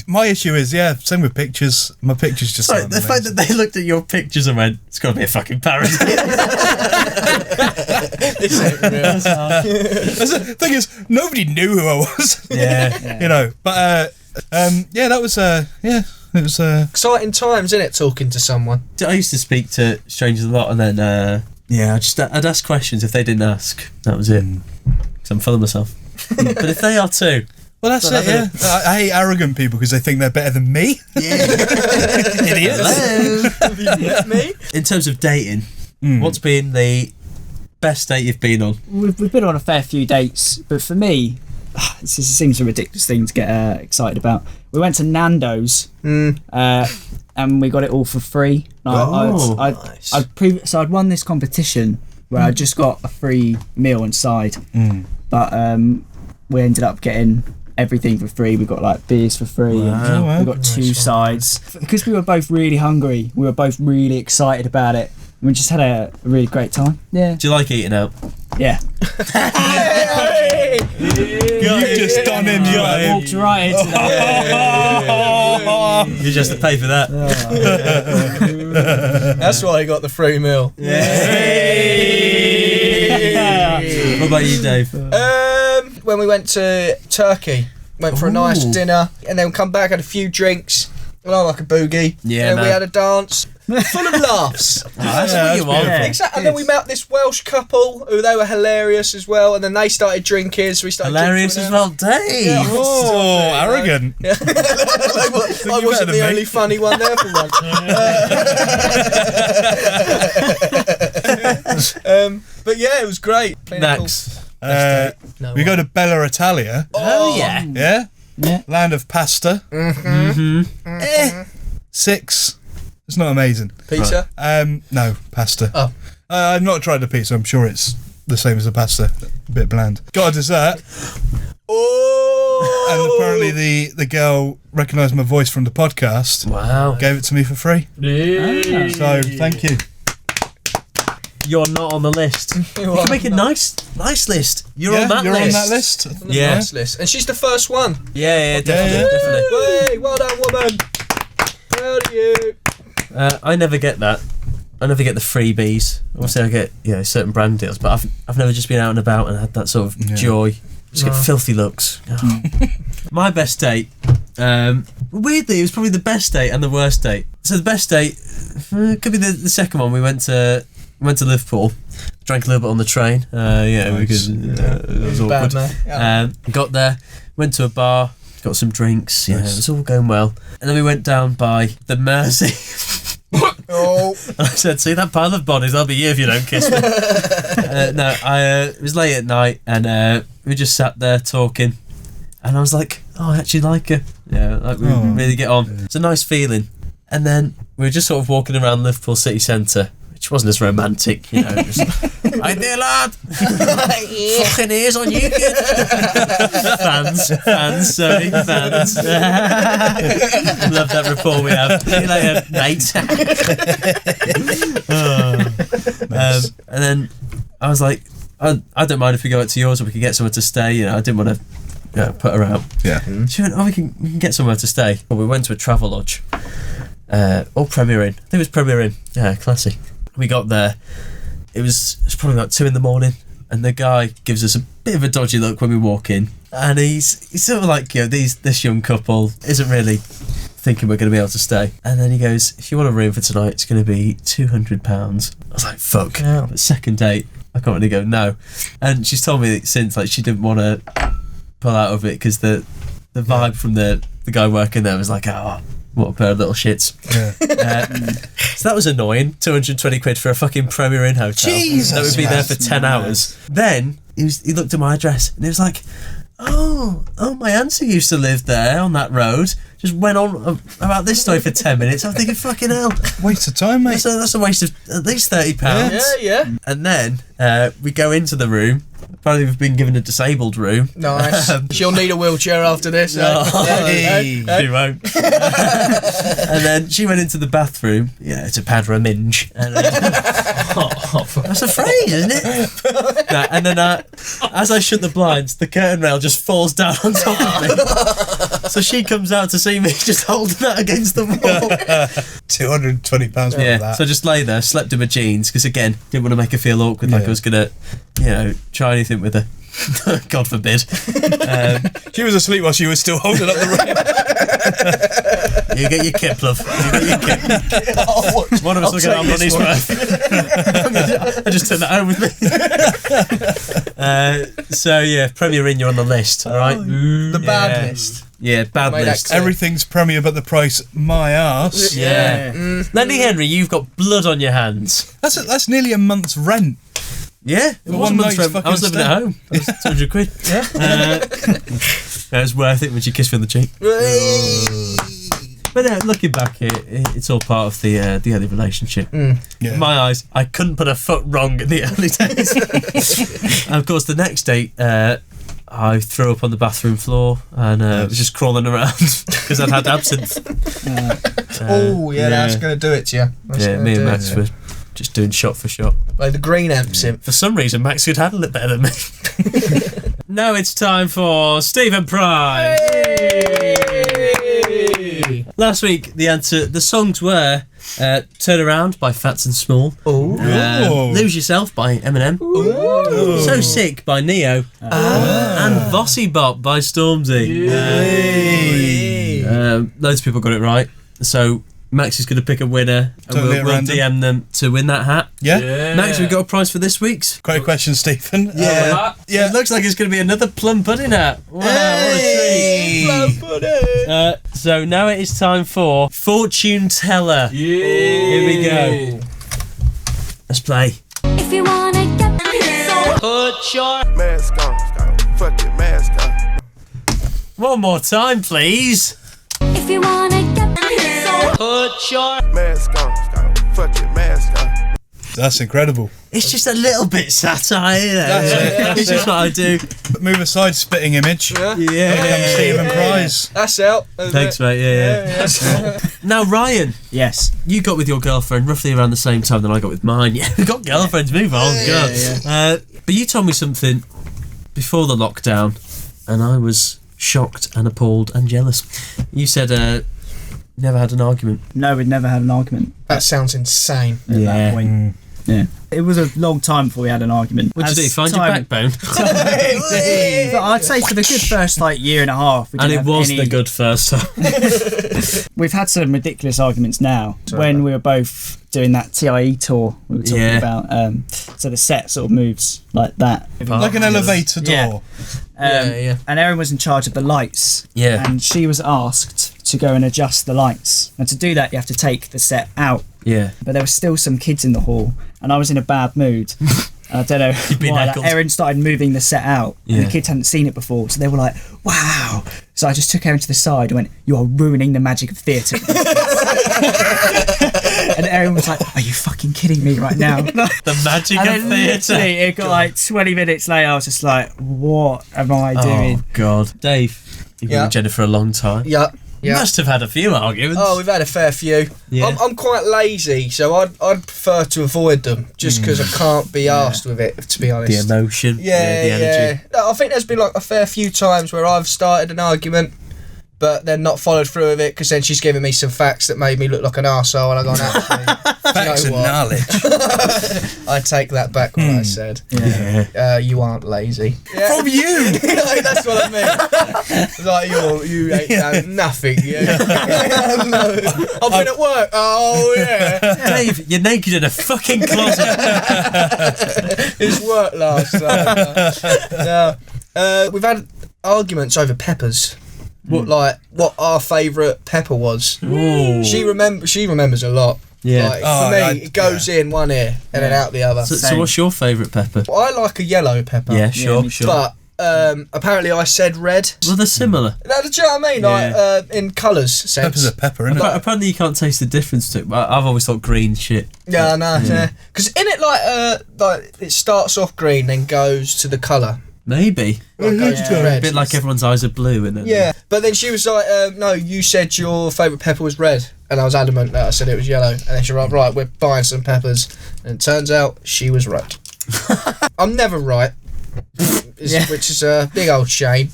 my issue is same with pictures. My pictures just. Sorry, aren't the fact amazing. that they looked at your pictures and went, it's got to be a fucking parody. This ain't real. The thing is, nobody knew who I was. Yeah. You know, but that was it was Exciting times, isn't it? Talking to someone. I used to speak to strangers a lot, and then I'd ask questions if they didn't ask. That was it. Because I'm full of myself. But if they are too, well, that's it. Yeah, I hate arrogant people because they think they're better than me. Idiots. hello. Have you met me? In terms of dating, what's been the best date you've been on? We've been on a fair few dates, but for me, this seems a ridiculous thing to get excited about. We went to Nando's and we got it all for free. Nice. I'd won this competition where I just got a free meal inside, but we ended up getting everything for free. We got like beers for free. Wow. And we got two sides because we were both really hungry. We were both really excited about it. We just had a really great time. Yeah. Do you like eating out? Yeah. You've just done in your Walked right into that. You just have to pay for that. That's why I got the free meal. What about you, Dave? When we went to Turkey, went for a nice dinner, and then come back, had a few drinks, and I like a boogie. Yeah, and then we man. had a dance, full of laughs. That's what you want. Yeah. Exactly. And then we met this Welsh couple who they were hilarious as well, and then they started drinking, so we started Hilarious drinking as with well, Dave. Oh, arrogant. them. I better wasn't than the me. only funny one there for once. But yeah, it was great. Next. No, We go to Bella Italia. Oh, yeah. Yeah? Yeah. Land of pasta. 6. It's not amazing. pizza. No, pasta. Oh. I've not tried the pizza. I'm sure it's the same as the pasta. A bit bland. Got a dessert. Oh! And apparently the girl recognised my voice from the podcast. Wow. Gave it to me for free. So, thank you. You're not on the list. You can make a nice list. You're on that you're list. on that list. Yeah. Nice list. And she's the first one. Yeah, definitely, Yeah. definitely. Hey, well done, woman. Proud of you. I never get that. I never get the freebies. Obviously, I get certain brand deals, but I've never just been out and about and had that sort of joy. Just get filthy looks. Oh. My best date. Weirdly, it was probably the best date and the worst date. So the best date could be the second one. We went to Liverpool. Drank a little bit on the train. Because it was awkward. Bad, man. Got there, went to a bar, got some drinks. Yeah, it was all going well. And then we went down by the Mersey. Oh. And I said, see that pile of bodies? I'll be you if you don't kiss me. It was late at night, and we just sat there talking, and I was like, oh, I actually like her. Yeah, like we really get on. It's a nice feeling. And then we were just sort of walking around Liverpool city centre, which wasn't as romantic, you know. Just, hi there, lad. Fucking ears on you, kid. fans, sorry, fans. Love that rapport we have. See you later, mate. And then I was like, I don't mind if we go out to yours, or we can get somewhere to stay. You know, I didn't want to put her out. Yeah. She went, we can get somewhere to stay. Well, we went to a travel lodge. Or Premier Inn. I think it was Premier Inn. Yeah, classy. We got there. It was probably about 2 a.m, and the guy gives us a bit of a dodgy look when we walk in, and he's sort of like, this young couple isn't really thinking we're going to be able to stay. And then he goes, if you want a room for tonight, it's going to be £200. I was like, fuck. Yeah. But second date, I can't really go no. And she's told me that since, like, she didn't want to pull out of it because the vibe from the guy working there was like, oh, what a pair of little shits. Yeah. So that was annoying. 220 quid for a fucking Premier Inn hotel. Jesus, that would be there for 10 hours. Then he looked at my address and he was like, oh, my auntie used to live there on that road. Just went on about this story for 10 minutes. I'm thinking, fucking hell. Waste of time, mate. That's a waste of at least £30. Yeah. And then we go into the room. Apparently we've been given a disabled room. Nice. She'll need a wheelchair after this. She won't. And then she went into the bathroom, to powder a minge. And that's a phrase, isn't it? No, and then as I shut the blinds, the curtain rail just falls down on top of me. So she comes out to see me just holding that against the wall. £220 worth of that. So I just lay there, slept in my jeans, because again, didn't want to make her feel awkward, like I was going to, try anything with her. God forbid. She was asleep while she was still holding up the You get your kip, love. You get your kip. One of us will get our money's worth. I just took that home with me. Premier Inn, you're on the list, all right? The bad list. Yeah, bad list. Everything's Premier but the price, my arse. Yeah. Lenny Henry, you've got blood on your hands. That's nearly a month's rent. Yeah, it was one a month's night's rent. I was living at home. It was 200 quid. It was worth it when she kissed me on the cheek. But looking back, it's all part of the early relationship. Yeah. In my eyes, I couldn't put a foot wrong in the early days. And of course, the next date, I threw up on the bathroom floor and was just crawling around because I'd had absinthe. That's going to do it to you. Me and Max were just doing shot for shot. Like the green absinthe. For some reason, Max could handle it better than me. Now it's time for Stephen Prize. Last week, the songs were Turn Around by Fats and Small, Lose Yourself by Eminem, So Sick by Neo, and Bossy Bop by Stormzy. Loads of people got it right, so Max is going to pick a winner and we'll DM them to win that hat. Yeah. Max, we've got a prize for this week's. Great question, Stephen. It looks like it's going to be another plum pudding hat. Wow, what a treat. Plum pudding. So now it is time for Fortune Teller. Here we go. Let's play. If you wanna get Put your mask on, fuck your mask on. one more time, please. if you wanna get Put your Mask on, fuck your mask on. That's incredible. It's just a little bit satire. It's just what I do. Move aside, spitting image. Yeah. Stephen Prize. That's out. Thanks, mate. Yeah. Now, Ryan, Yes. you got with your girlfriend roughly around the same time that I got with mine. Yeah, we got girlfriends. Move on. God. But you told me something before the lockdown, and I was shocked and appalled and jealous. You said never had an argument. No, we'd never had an argument. That sounds insane. At that point. Yeah. It was a long time before we had an argument. What did you do? Find your backbone? But I'd say for the good first year and a half. We And didn't it have was any- the good first time. We've had some ridiculous arguments now. When we were both doing that TIE tour we were talking about, so the set sort of moves like that. Like an elevator door. Yeah. And Erin was in charge of the lights. Yeah. And she was asked to go and adjust the lights. And to do that, you have to take the set out Yeah. but there were still some kids in the hall, and I was in a bad mood. I don't know been why. heckled. Erin started moving the set out, and Yeah. the kids hadn't seen it before, so they were like, "Wow!" So I just took Erin to the side and went, "You are ruining the magic of theatre." And Erin was like, "Are you fucking kidding me right now?" The magic And of then literally, theatre. it got like 20 minutes later. I was just like, "What am I doing?" Oh God, Dave, you've been Yeah. with Jennifer a long time. Yeah. You Yeah. must have had a few arguments. Oh, we've had a fair few. Yeah. I'm quite lazy, so I'd prefer to avoid them just because I can't be arsed with it, to be honest. the emotion. Yeah, the energy. No, I think there's been like a fair few times where I've started an argument, but then not followed through with it because then she's given me some facts that made me look like an arsehole, and I gone, actually, Facts you know and what? knowledge. I take that back what I said. Yeah. You aren't lazy. Yeah. From you! That's what I mean. Like you ain't done nothing. Yeah. No. I've been at work. Oh yeah. Dave, you're naked in a fucking closet. It's work last time. No. We've had arguments over peppers. What our favourite pepper was. Ooh. She remembers a lot. Yeah. Like, Oh, for me, I- it goes in one ear and then out the other. So what's your favourite pepper? I like a yellow pepper. Yeah, sure, me sure. But apparently I said red. Well, they're similar. No, do you know what I mean? Like in colours sense. Pepper's a pepper, isn't it? But apparently you can't taste the difference to it. I've always thought green shit. Yeah, no, yeah. Because in it, like it starts off green, then goes to the colour. Maybe. Like goes to A red. bit like everyone's eyes are blue, and then Yeah, but then she was like, "No, you said your favourite pepper was red," and I was adamant that I said it was yellow. And then she was like, "Right, we're buying some peppers," and it turns out she was right. I'm never right, which is a big old shame.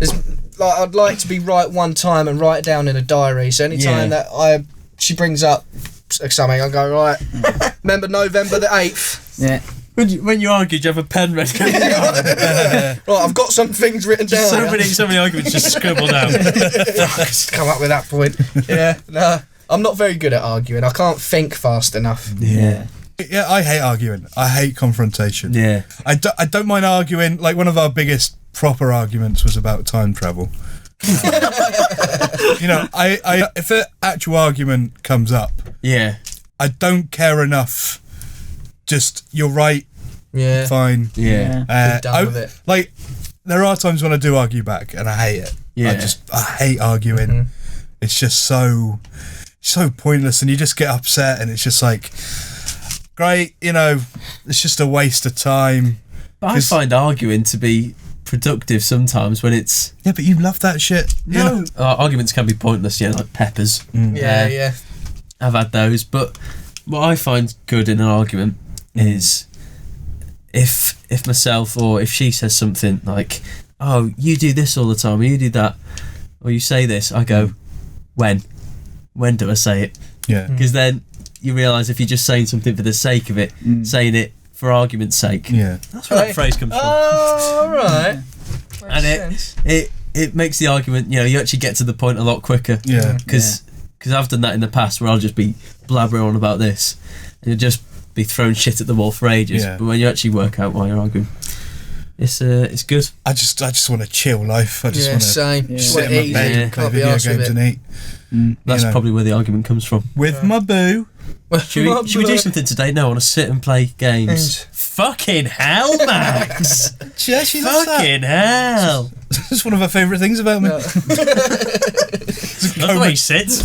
It's like I'd like to be right one time and write it down in a diary. So anytime that she brings up something, I go, right. Remember November the 8th. Yeah. When you argue, do you have a pen ready? Right, I've got some things written down. so many arguments just scribble down. Come up with that point. Yeah, no, I'm not very good at arguing. I can't think fast enough. Yeah. Yeah, I hate arguing. I hate confrontation. Yeah. I don't mind arguing. Like, one of our biggest proper arguments was about time travel. You know, I if an actual argument comes up, Yeah. I don't care enough. Just, you're right, Yeah. fine. Yeah. Be done with it. Like, there are times when I do argue back, and I hate it. Yeah. I hate arguing. It's just so pointless, and you just get upset, and it's just like, great, you know, it's just a waste of time. But I find arguing to be productive sometimes when it's... Yeah, but you love that shit. You know? Arguments can be pointless, yeah, like peppers. Yeah. I've had those, but what I find good in an argument is if myself or if she says something like, "Oh, you do this all the time, or you do that, or you say this," I go, when do I say it? Yeah. Because then you realise if you're just saying something for the sake of it, saying it for argument's sake, Yeah. that's where that phrase comes from. Oh, all right. And it makes the argument, you know, you actually get to the point a lot quicker. Yeah. Because I've done that in the past where I'll just be blabbering on about this and you'll just be throwing shit at the wall for ages. Yeah. But when you actually work out why you're arguing, it's good. I just want a chill life. I just want to same. Yeah. Just sit want in it my easy. bed and play Can't be video arsed with games it. and eat. That's know. probably where the argument comes from. With my boo. Should we do something today? No, I want to sit and play games. Games. Fucking hell, Max! Yeah, she loves that. Fucking hell! It's one of her favourite things about me. That's the way he sits.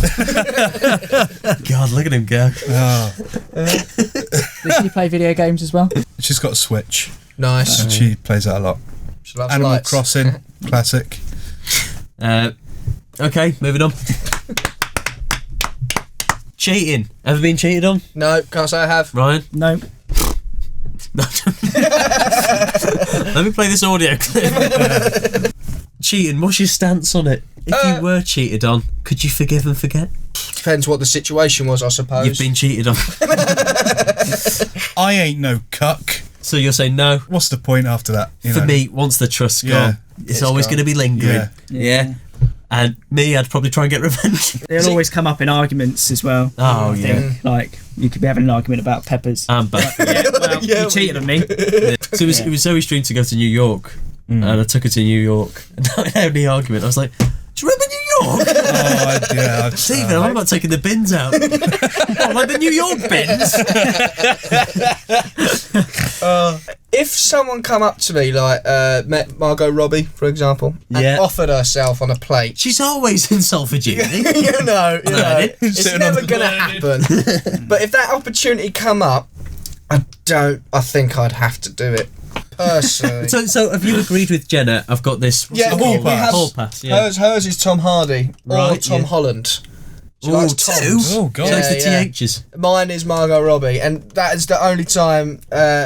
God, look at him go. Oh, Does she play video games as well? she's got a Switch, Nice. and she plays that a lot. She loves Animal lights. Crossing, classic. Okay, moving on. Cheating. Ever been cheated on, No, can't say I have. Ryan? No. Let me play this audio clip. Cheating, what's your stance on it? If you were cheated on, could you forgive and forget? Depends what the situation was, I suppose. You've been cheated on. I ain't no cuck. So you're saying no? What's the point after that? You For know? me, once the trust's Yeah. gone, it's always gone. going to be lingering. Yeah. And me, I'd probably try and get revenge. They'll always come up in arguments as well. Oh, I think, like, you could be having an argument about peppers. I'm back. Well, Yeah, you cheated on me. So it was Zoe's dream to go to New York, and I took her to New York. And in the argument, I was like, "Do you remember New York? Yeah. Stephen, I'm about taking the bins out. What, like the New York bins? If someone come up to me, like met Margot Robbie, for example, and offered herself on a plate, She's always in Salford Uni. you know, it's Sitting never on the going to happen. But if that opportunity come up, I think I'd have to do it personally. So have you agreed with Jenna? I've got this. Yeah, hall we pass. have- Hall pass. Yeah. Hers is Tom Hardy or Right, Tom yeah. Holland. She Ooh, likes two? Toms. Oh, God. So it's the Yeah. THs. Mine is Margot Robbie, and that is the only time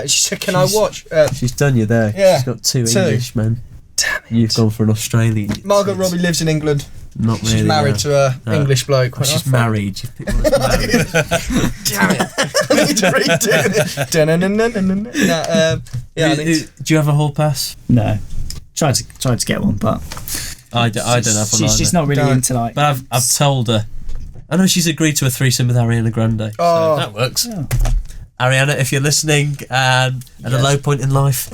she said, "Can I watch?" She's done you there. Yeah. She's got two Two. English men. Damn it. You've gone for an Australian. Margot Robbie lives in England. Not really. She's married no. to a No. English bloke. Oh, she's married. You've picked one that's married. Damn it! I need to redo it. Yeah, I need to. Do you have a hall pass? No. Tried to get one, but I don't have one she's just either. not really Don't. into like. But I've told her. I know she's agreed to a threesome with Ariana Grande. Oh. So that works. Oh. Ariana, if you're listening at a low point in life.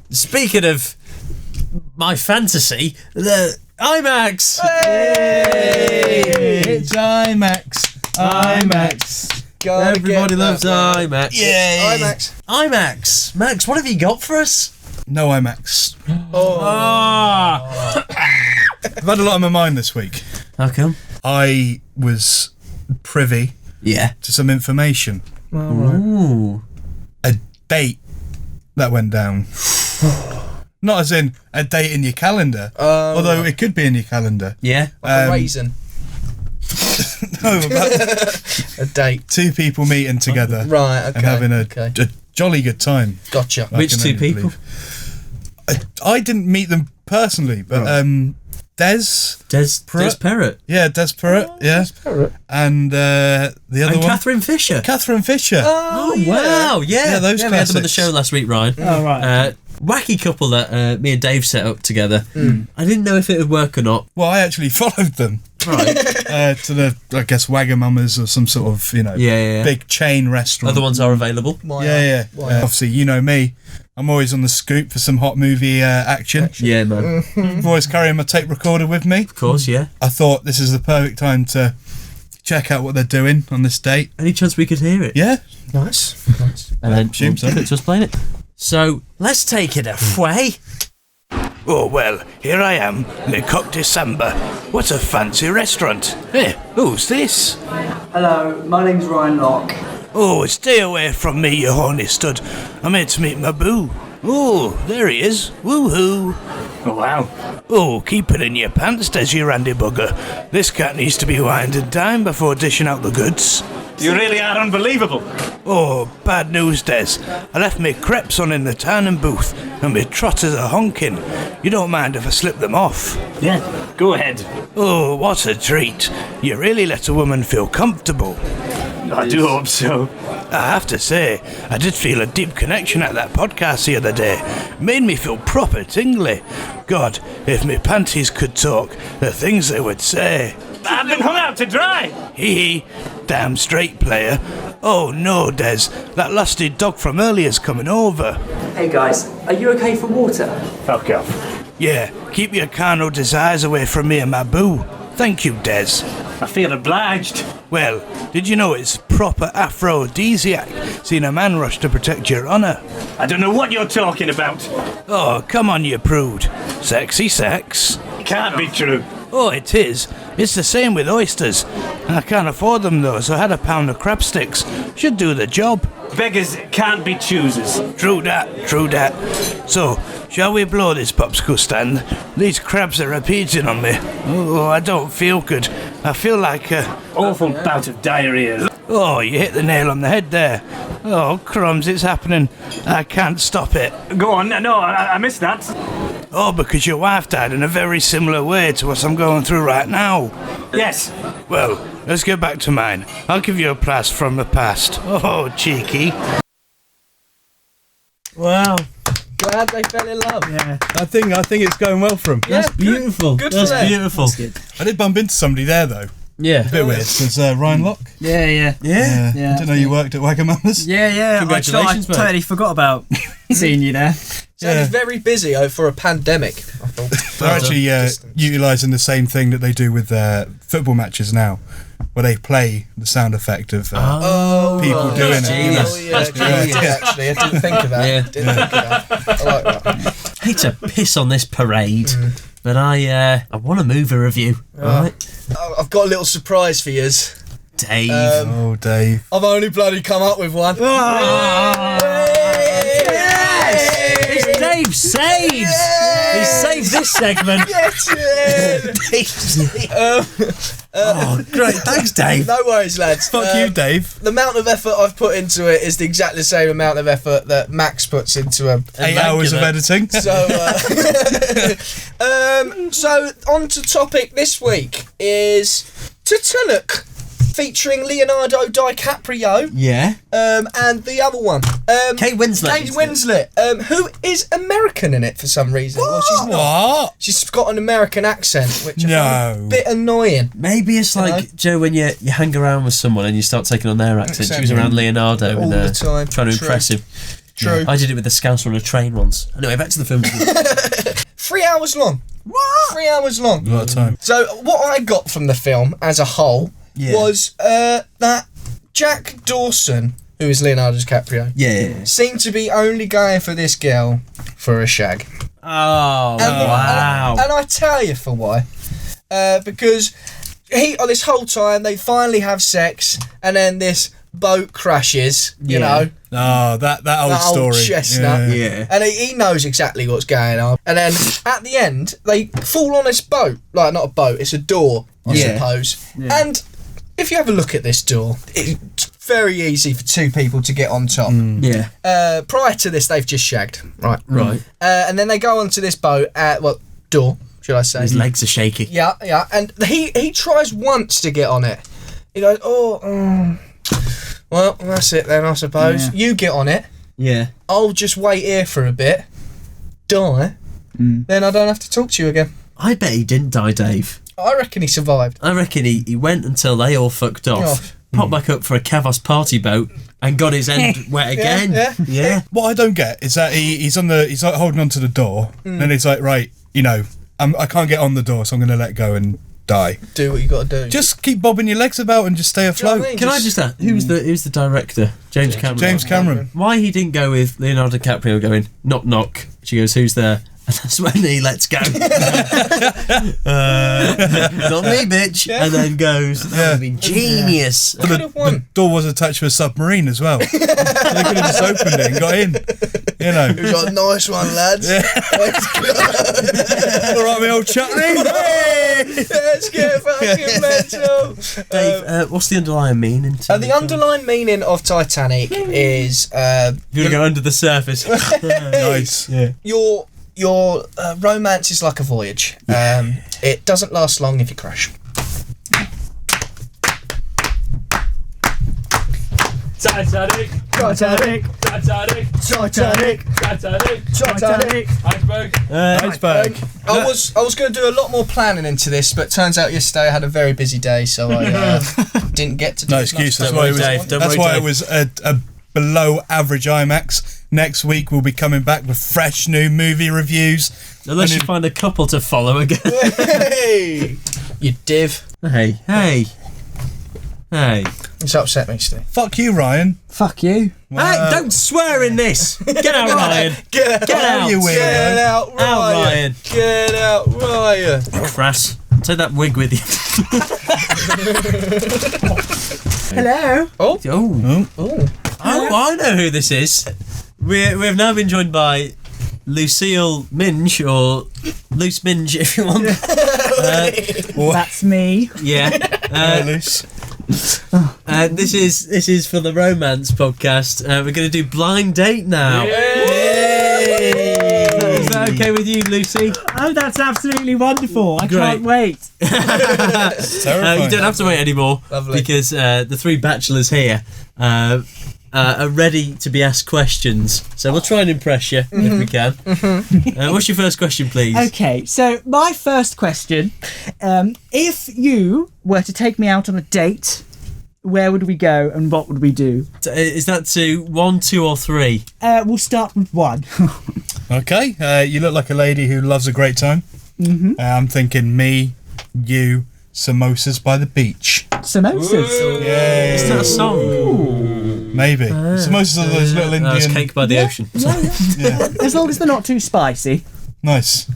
Speaking of my fantasy, the IMAX. It's IMAX. Gotta Everybody get loves that, man. IMAX. Yay. IMAX. IMAX. Max, what have you got for us? No IMAX. Ah. I've had a lot on my mind this week. How come? I was privy Yeah. to some information. Ooh. A date that went down. Not as in a date in your calendar, although it could be in your calendar. Yeah. A raisin. No, about A date. two people meeting together Right, okay. and having a okay. jolly good time. Gotcha. I Which can two only people? believe. I didn't meet them personally, but Des Perrott. yeah, Des Perrott, yeah, and the other And one, Catherine Fisher. Catherine Fisher. Oh, wow. Yeah. Yeah, those we had them on the classics. show last week, Ryan. Oh right. Wacky couple that me and Dave set up together. I didn't know if it would work or not. Well, I actually followed them Right. to the, I guess, Wagamama's or some sort of, Yeah. big chain restaurant. Other ones are available. Yeah. Obviously, you know me. I'm always on the scoop for some hot movie action. Yeah, man. I'm always carrying my tape recorder with me. Of course, yeah. I thought this is the perfect time to check out what they're doing on this date. Any chance we could hear it? Yeah. Nice. And then assume so. to explain it. So, let's take it away. Oh, well, here I am, Le Coq December. What a fancy restaurant. Hey, who's this? Hello, my name's Ryan Locke. Oh, stay away from me, you horny stud. I'm here to meet my boo. Oh, there he is. Woohoo. Oh, wow. Oh, keep it in your pants, Des, you randy bugger. This cat needs to be winded down before dishing out the goods. You really are unbelievable. Oh, bad news, Des. I left me crepes on in the tannin booth, and my trotters are honking. You don't mind if I slip them off? Yeah, go ahead. Oh, what a treat. You really let a woman feel comfortable. I do hope so. I have to say, I did feel a deep connection at that podcast the other day. Made me feel proper tingly. God, if me panties could talk, the things they would say. I've been hung out to dry. Hee hee, damn straight player. Oh no, Des, that lusty dog from earlier's coming over. Hey guys, are you okay for water? Fuck off. Yeah, keep your carnal desires away from me and my boo. Thank you, Des. I feel obliged. Well, did you know it's proper aphrodisiac seeing a man rush to protect your honour? I don't know what you're talking about. Oh, come on, you prude. Sexy sex. It can't be true. Oh, it is. It's the same with oysters. I can't afford them though, so I had a pound of crab sticks. Should do the job. Beggars can't be choosers. True that. So, shall we blow this popsicle stand? These crabs are repeating on me. Oh, I don't feel good. I feel like Awful bout of diarrhea. Oh, you hit the nail on the head there. Oh, crumbs, it's happening. I can't stop it. Go on. No, I missed that. Oh, because your wife died in a very similar way to what I'm going through right now. Yes. Well, let's get back to mine. I'll give you a blast from the past. Oh, cheeky. Wow. Glad they fell in love. Yeah. I think it's going well for them. Yeah, That's beautiful. Good for That's them. beautiful. I did bump into somebody there though. Yeah. A bit weird. There's Ryan Locke. Yeah. Yeah. I didn't know you worked at Wagamama's. Yeah. Congratulations, I mate. totally forgot about seeing you there. Sounded very busy for a pandemic, I thought. They're actually utilising the same thing that they do with their football matches now, where they play the sound effect of people doing it. You know? Oh, yeah, good idea, actually. I didn't think of that. Yeah. Didn't think of that. I like that. I hate to piss on this parade, but I want a movie review. Right, I've got a little surprise for you. Dave. Dave. I've only bloody come up with one. It's Dave saves. He saved this segment. Great, thanks, Dave. No worries, lads. Fuck you, Dave. The amount of effort I've put into it is the exactly the same amount of effort that Max puts into a 8 hours of editing. So, so on to topic this week is Titanic, featuring Leonardo DiCaprio. Yeah. And the other one, Kate Winslet. Kate Winslet, who is American in it for some reason. Well, she's not. What? She's got an American accent, which I find a No. bit annoying. Maybe it's like, Joe, when you hang around with someone and you start taking on their accent. She was around Leonardo All and the time. trying to True. impress him. True. I did it with the Scouser on a train once. Anyway, back to the film. 3 hours long. What? 3 hours long. A lot of time. So what I got from the film as a whole was that Jack Dawson, who is Leonardo DiCaprio, seemed to be only going for this girl for a shag. Oh, wow. And I tell you for why. Because this whole time they finally have sex, and then this boat crashes, you know. Oh, that old story. Chestnut. Yeah. And he knows exactly what's going on. And then at the end, they fall on this boat. Like, not a boat, it's a door, I suppose. Yeah. And if you have a look at this door, it's very easy for two people to get on top. Yeah. Prior to this, they've just shagged. Right. And then they go onto this boat door, should I say. His legs are shaky. Yeah. And he tries once to get on it. He goes, well, that's it then, I suppose. You get on it. Yeah. I'll just wait here for a bit. Die. Then I don't have to talk to you again. I bet he didn't die, Dave. I reckon he survived. I reckon he went until they all fucked off, popped back up for a Kavos party boat, and got his end wet again. Yeah. What I don't get is that he's like holding onto the door, and then he's like, right, I can't get on the door, so I'm going to let go and die. Do what you got to do. Just keep bobbing your legs about and just stay afloat. Can I just ask, who's the director? James Cameron. James Cameron. Why he didn't go with Leonardo DiCaprio going, knock, knock. She goes, who's there? And that's when he lets go. Not me, bitch. And then goes, that would have been genius. The door was attached to a submarine as well. They could have just opened it and got in. He was like, nice one, lads. All right, my old chutney. Let's get fucking mental. Dave, what's the underlying meaning? The underlying meaning of Titanic is... You're going to go under the surface. Nice. Yeah. Your romance is like a voyage. It doesn't last long if you crash. Titanic. Titanic. Titanic. Titanic. Titanic. Titanic. Iceberg. Iceberg. I was going to do a lot more planning into this, but turns out yesterday I had a very busy day, so I didn't get to do No as much excuse. as That's I why it wanted. was. That's why it was a below average IMAX. Next week we'll be coming back with fresh new movie reviews. Unless you find a couple to follow again. Hey, you div. Hey. It's upset me, Steve. Fuck you, Ryan. Fuck you. Hey, don't swear in this. Get out, Ryan. Get out. You weirdo. Get out, Ryan. Out, Ryan. Get out, Ryan. Crass. Take that wig with you. Hello. Oh, I know who this is. We've now been joined by Lucille Minge, or Loose Minge if you want. That's me. Yeah. Loose. This is for the romance podcast. We're going to do blind date now. Is that okay with you, Lucy? Oh, that's absolutely wonderful. I can't wait. Terrifying. You don't have to wait anymore. Lovely. Because the three bachelors here are ready to be asked questions. So we'll try and impress you if we can. What's your first question, please? Okay, so my first question, if you were to take me out on a date, where would we go and what would we do? Is that to 1, 2 or 3? We'll start with 1. Okay, you look like a lady who loves a great time. I'm thinking me, you, samosas by the beach. Samosas. Yeah. Is that a song? Maybe. Samosas are those little No, it's Indian... cake by the ocean. Yeah. As long as they're not too spicy. Nice.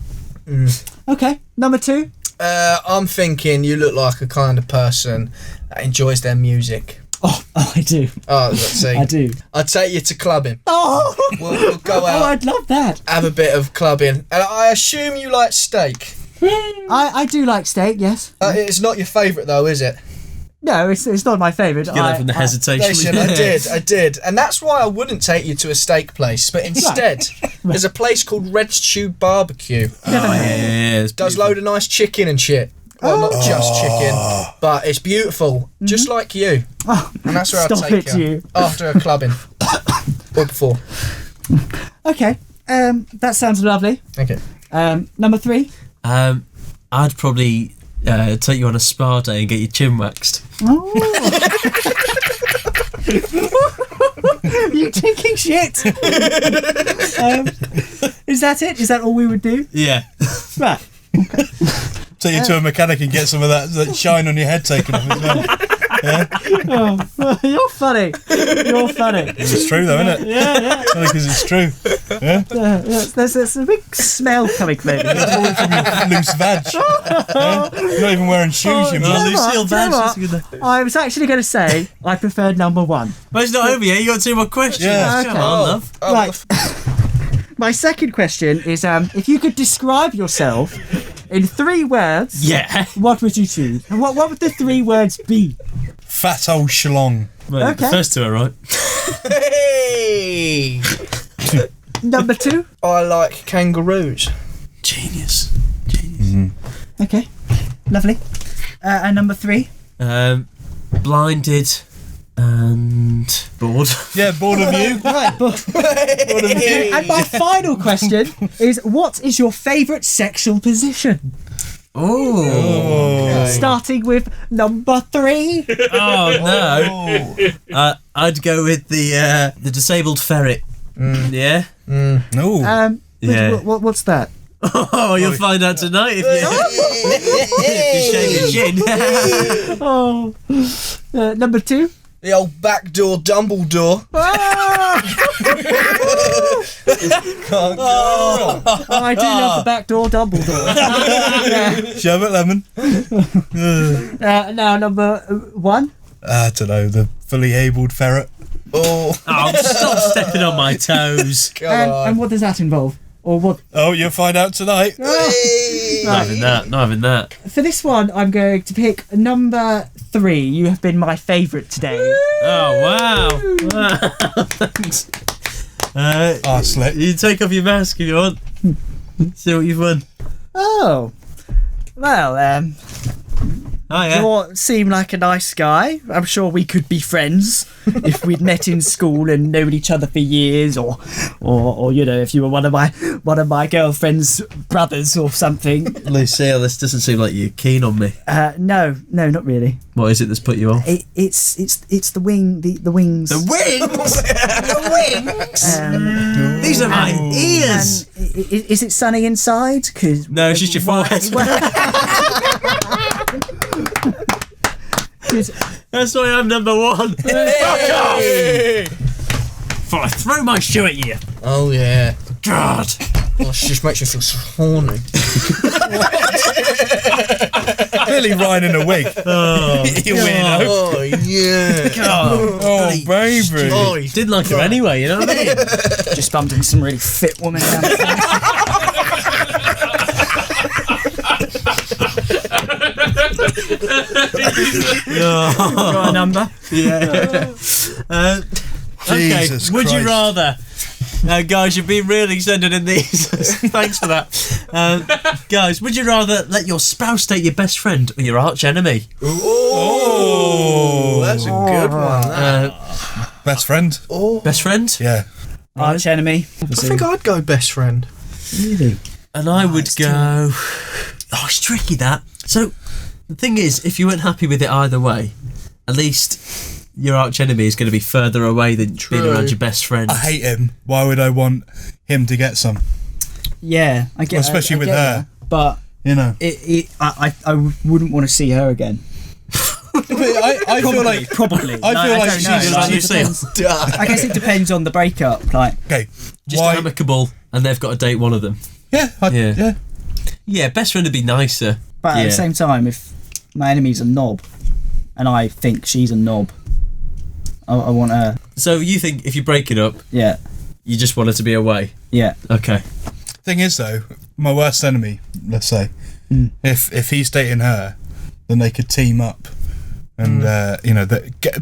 Okay, number 2. I'm thinking you look like a kind of person that enjoys their music. Oh, I do. Oh, let's see. I do. I'd take you to clubbing. Oh, We'll go oh, out, I'd love that. have a bit of clubbing. And I assume you like steak. I do like steak, yes. It's not your favourite though, is it? No, it's not my favourite. Get that from the hesitation. Listen, I did. And that's why I wouldn't take you to a steak place. But instead, there's a place called Red's Tube Barbecue. Yeah. Does load of nice chicken and shit. Well, not just chicken, but it's beautiful. Just like you. And that's where I'd Stop take it, you. after a clubbing. Or before. Okay, that sounds lovely. Okay. Number 3. I'd probably take you on a spa day and get your chin waxed. Oh. You taking shit? Is that it? Is that all we would do? Yeah. Right. Take you to a mechanic and get some of that shine on your head taken off as well. Oh, you're funny. You're funny. It's true though, isn't it? Yeah. Because it's true. Yeah? There's a big smell coming from it. All from your loose vag. Yeah? You're not even wearing shoes, you man. Lucille Vance. I was actually going to say I preferred number 1. But it's not over yet. You got 2 more questions. Yeah. Come Okay. on, love. Right. My second question is if you could describe yourself in 3 words, Yeah. what would you choose? And what would the 3 words be? Fat old schlong. Well, Okay. The first 2 are right. Hey! Number 2? I like kangaroos. Genius. Okay, lovely. And number 3? Blinded and bored. Yeah, bored of you. Right, and my final question is what is your favourite sexual position? Oh. Starting with number 3. Oh no. I'd go with the disabled ferret. Yeah. No. Yeah. What's that? Oh, you'll find out tonight if you shave your chin. Oh, number 2. The old backdoor Dumbledore. Can't go wrong. I do love the backdoor Dumbledore. Sherbet lemon. Now number 1. I don't know, the fully abled ferret. Oh, Oh, stop stepping on my toes. come on. And what does that involve? Or what? Oh, you'll find out tonight. Hey! Not having that. Not having that. For this one, I'm going to pick number 3. You have been my favourite today. Oh wow. Wow. Thanks. Slick. You take off your mask if you want. See what you've won. Oh, well, Oh yeah. you seem like a nice guy. I'm sure we could be friends if we'd met in school and known each other for years, or you know, if you were one of my girlfriend's brothers or something. Lucille, this doesn't seem like you're keen on me. No, not really. What is it that's put you off? It's the wings. The wings. The wings. These are my ears. Is it sunny inside? Cause No, it's just your forehead. That's why I'm number 1. Fuck off! Before I throw my shoe at you. Oh, yeah. God. Oh, it just makes you feel so horny. Clearly Ryan in a wig. Oh, You weirdo. Oh, yeah. God. Oh, baby. Oh, Did like her anyway, you know what I mean? just bumped into some really fit woman down the Got a number? Yeah. Okay, Jesus would you Christ. rather? Guys, you've been really sending in these. Thanks for that. Guys, would you rather let your spouse date your best friend or your arch enemy? Oh, that's a good one. That. Best friend. Oh, Best friend? Yeah. Arch enemy. I think I'd go best friend. Really? And I would go... Oh, it's tricky, that. So, the thing is, if you weren't happy with it either way, at least your arch enemy is going to be further away than being around your best friend. I hate him. Why would I want him to get some? Yeah, I get. Well, especially I with get her. that, but You know. I wouldn't want to see her again. I feel like Probably. I feel like don't she's know. just like it you say. depends. I guess it depends on the breakup. Like, okay. Just Why? amicable, and they've got to date one of them. Yeah. Yeah. Yeah. Yeah, best friend would be nicer. but at Yeah. the same time, if my enemy's a knob, and I think she's a knob, I want her. So you think if you break it up, Yeah, you just want her to be away? yeah. Okay. Thing is, though, my worst enemy, let's say, if he's dating her, then they could team up and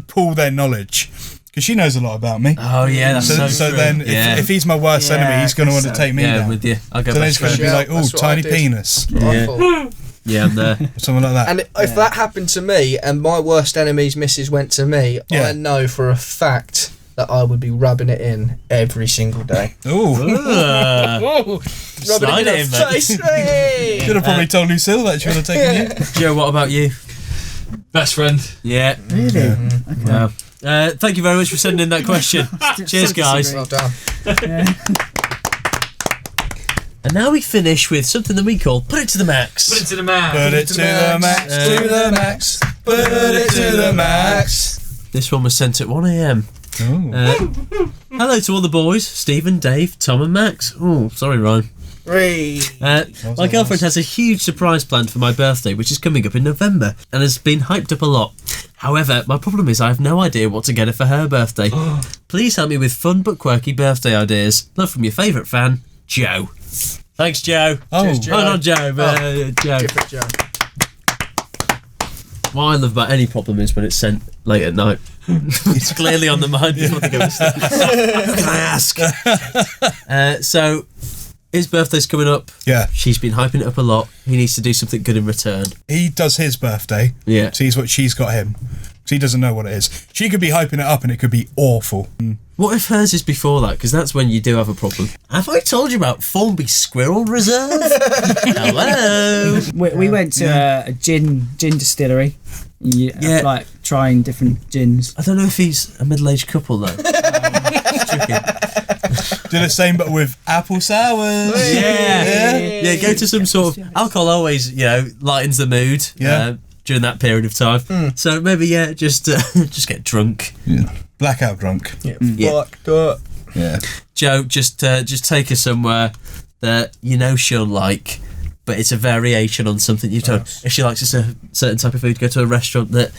pull their knowledge, because she knows a lot about me. Oh yeah, that's So true. then, yeah. if he's my worst Yeah, enemy, he's going to I want to guess so. take me yeah, down. with you, I'll go So then best it's going to friend. be like, oh, That's what I tiny did. penis, Yeah. Awful. Yeah, I'm there. something like that. And if that happened to me and my worst enemy's missus went to me, Yeah. I know for a fact that I would be rubbing it in every single day. Oh, Rubbing Slide it it in in, her mate. face. Hey! should have probably told Lucille that she would have taken you. Joe, what about you? Best friend. Yeah. Really? Wow. Thank you very much for sending in that question. Cheers, guys. Well done. And now we finish with something that we call Put It to the Max. Put it to the man. Put it to the max, to the max, put it to the max. This one was sent at 1 a.m. Hello to all the boys, Stephen, Dave, Tom and Max. Oh, sorry, Ryan. My girlfriend has a huge surprise planned for my birthday, which is coming up in November, and has been hyped up a lot. However, my problem is I have no idea what to get her for her birthday. Please help me with fun but quirky birthday ideas. Love from your favourite fan, Joe. Thanks, Joe. Oh, Cheers, Joe. Oh, not Joe, but Joe. Different Joe. What I love about any problem is when it's sent late at night. It's clearly on the mind before they go to sleep. Who can I ask? So, his birthday's coming up. yeah. She's been hyping it up a lot. He needs to do something good in return. He does his birthday. Yeah. Sees what she's got him. Because he doesn't know what it is. She could be hyping it up and it could be awful. What if hers is before that? Because that's when you do have a problem. Have I told you about Formby Squirrel Reserve? Hello. We went to a gin distillery. Yeah. Like trying different gins. I don't know if he's a middle-aged couple though. It's tricky. Do the same but with apple sours. Yeah, go to some sort of alcohol. Always, lightens the mood. Yeah. During that period of time. So maybe just get drunk. Yeah. Blackout drunk. Yeah. Fucked up. Yeah. Joe, just take her somewhere that she'll like, but it's a variation on something you've done. If she likes a certain type of food, go to a restaurant that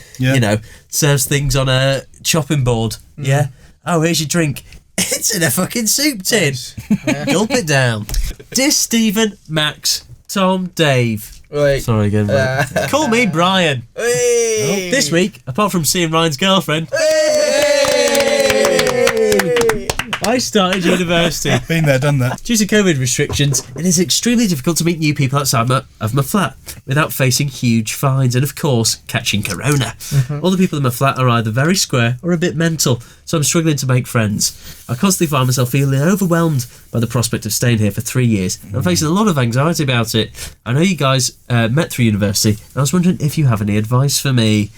serves things on a chopping board. Yeah. Oh, here's your drink. It's in a fucking soup tin. Gulp it down. Dear Stephen, Max, Tom, Dave. Right. Sorry again, mate. Call me Brian. Hey. This week, apart from seeing Ryan's girlfriend, I started university. Been there, done that. Due to COVID restrictions, it is extremely difficult to meet new people outside of my flat without facing huge fines and, of course, catching corona. All the people in my flat are either very square or a bit mental, so I'm struggling to make friends. I constantly find myself feeling overwhelmed by the prospect of staying here for 3 years. I'm facing a lot of anxiety about it. I know you guys met through university, and I was wondering if you have any advice for me.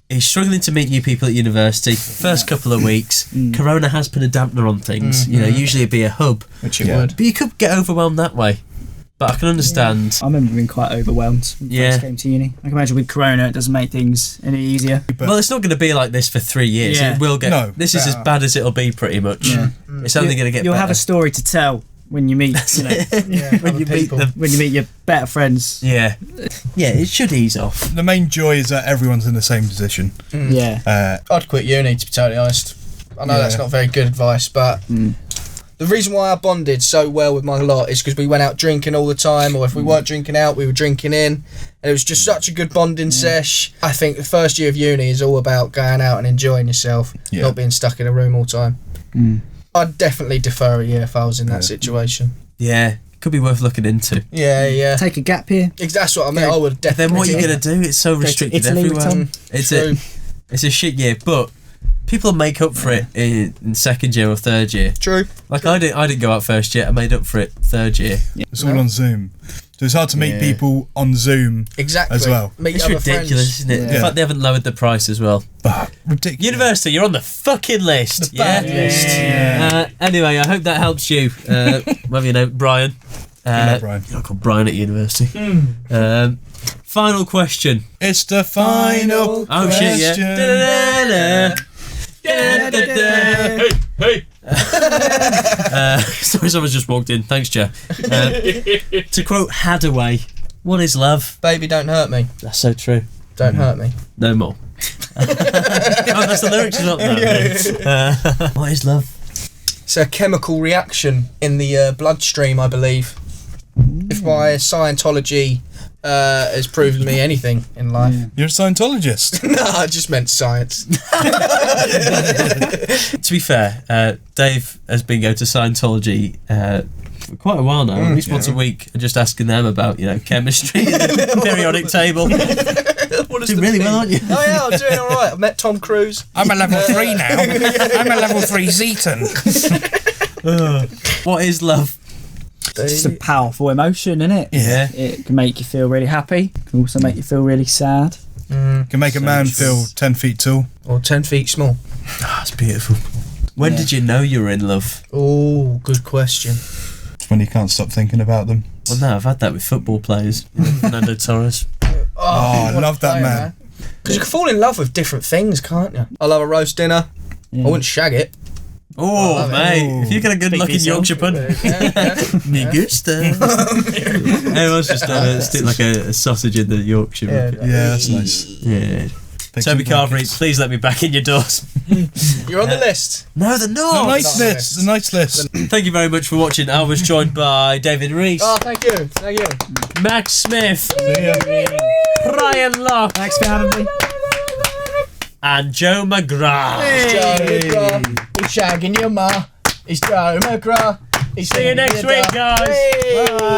He's struggling to meet new people at university. First couple of weeks, Corona has put a dampener on things. Usually it'd be a hub, Which it would. but you could get overwhelmed that way. But I can understand. I remember being quite overwhelmed when I first came to uni. I can imagine with Corona, it doesn't make things any easier. Well, it's not going to be like this for 3 years. Yeah. It will get. No. This is as bad as it'll be, pretty much. It's only going to get You'll better. have a story to tell when you meet, when you meet them. when you meet your better friends. Yeah, it should ease off. The main joy is that everyone's in the same position. Yeah. I'd quit uni, to be totally honest. I know that's not very good advice, but the reason why I bonded so well with my lot is because we went out drinking all the time, or if we weren't drinking out, we were drinking in, and it was just such a good bonding sesh. I think the first year of uni is all about going out and enjoying yourself, not being stuck in a room all the time. I'd definitely defer a year if I was in that situation. Yeah, could be worth looking into. Yeah. Take a gap here. That's what I mean. I would definitely. Then what are you going to do? It's so restricted Italy with everywhere. Tom. It's a shit year, but people make up for it in second year or third year. True. Like I didn't go out first year. I made up for it third year. It's all on Zoom. So it's hard to meet people on Zoom Exactly. as well. Meet It's other ridiculous, friends. isn't it? Yeah. In fact, they haven't lowered the price as well. Ridiculous. University, you're on the fucking list. The bad list. Anyway, I hope that helps you. Whether you know Brian. Brian. You're not called Brian at university. Final question. It's the final Oh shit! Yeah. question. Da-da-da-da. Da-da-da-da. Hey! Sorry, someone's just walked in. Thanks, Joe. To quote Hadaway, "What is love?" Baby, don't hurt me. That's so true. Don't hurt me. No more. Oh, that's the lyrics, not that. What is love? It's a chemical reaction in the bloodstream, I believe. If my Scientology has proven me anything in life. You're a Scientologist. No, I just meant science. To be fair, Dave has been going to Scientology for quite a while now. At least once a week, and just asking them about chemistry, and the periodic table. Doing really well, aren't you? Oh yeah, I'm doing all right. I've met Tom Cruise. I'm a level 3 now. I'm a level 3 Zeton. What is love? It's just a powerful emotion, isn't it? Yeah. It can make you feel really happy. It can also make you feel really sad. Can make a man feel 10 feet tall. Or 10 feet small. That's beautiful. When did you know you were in love? Oh, good question. It's when you can't stop thinking about them. Well, no, I've had that with football players. Fernando Torres. Oh, I what a love that player, man. Because you can fall in love with different things, can't you? I love a roast dinner. I wouldn't shag it. Oh, love it. mate. If you get a good Speak for looking yourself. Yorkshire pun. Me gusta. Everyone's just stick like a sausage in the Yorkshire. Yeah. Yeah, that's nice. Yeah. Pigs Toby and Carvery, blankets. please let me back in your doors. You're on the list. No, they're A not. nice not list. It's a nice list. Thank you very much for watching. I was joined by David Rees, Oh, thank you. Thank you. Max Smith, Ryan Locke, Thanks for having me. and Joe McGrath. Joe McGrath. He's shagging your ma. He's Joe McGrath. He's See you next week, guys. Hey. Bye.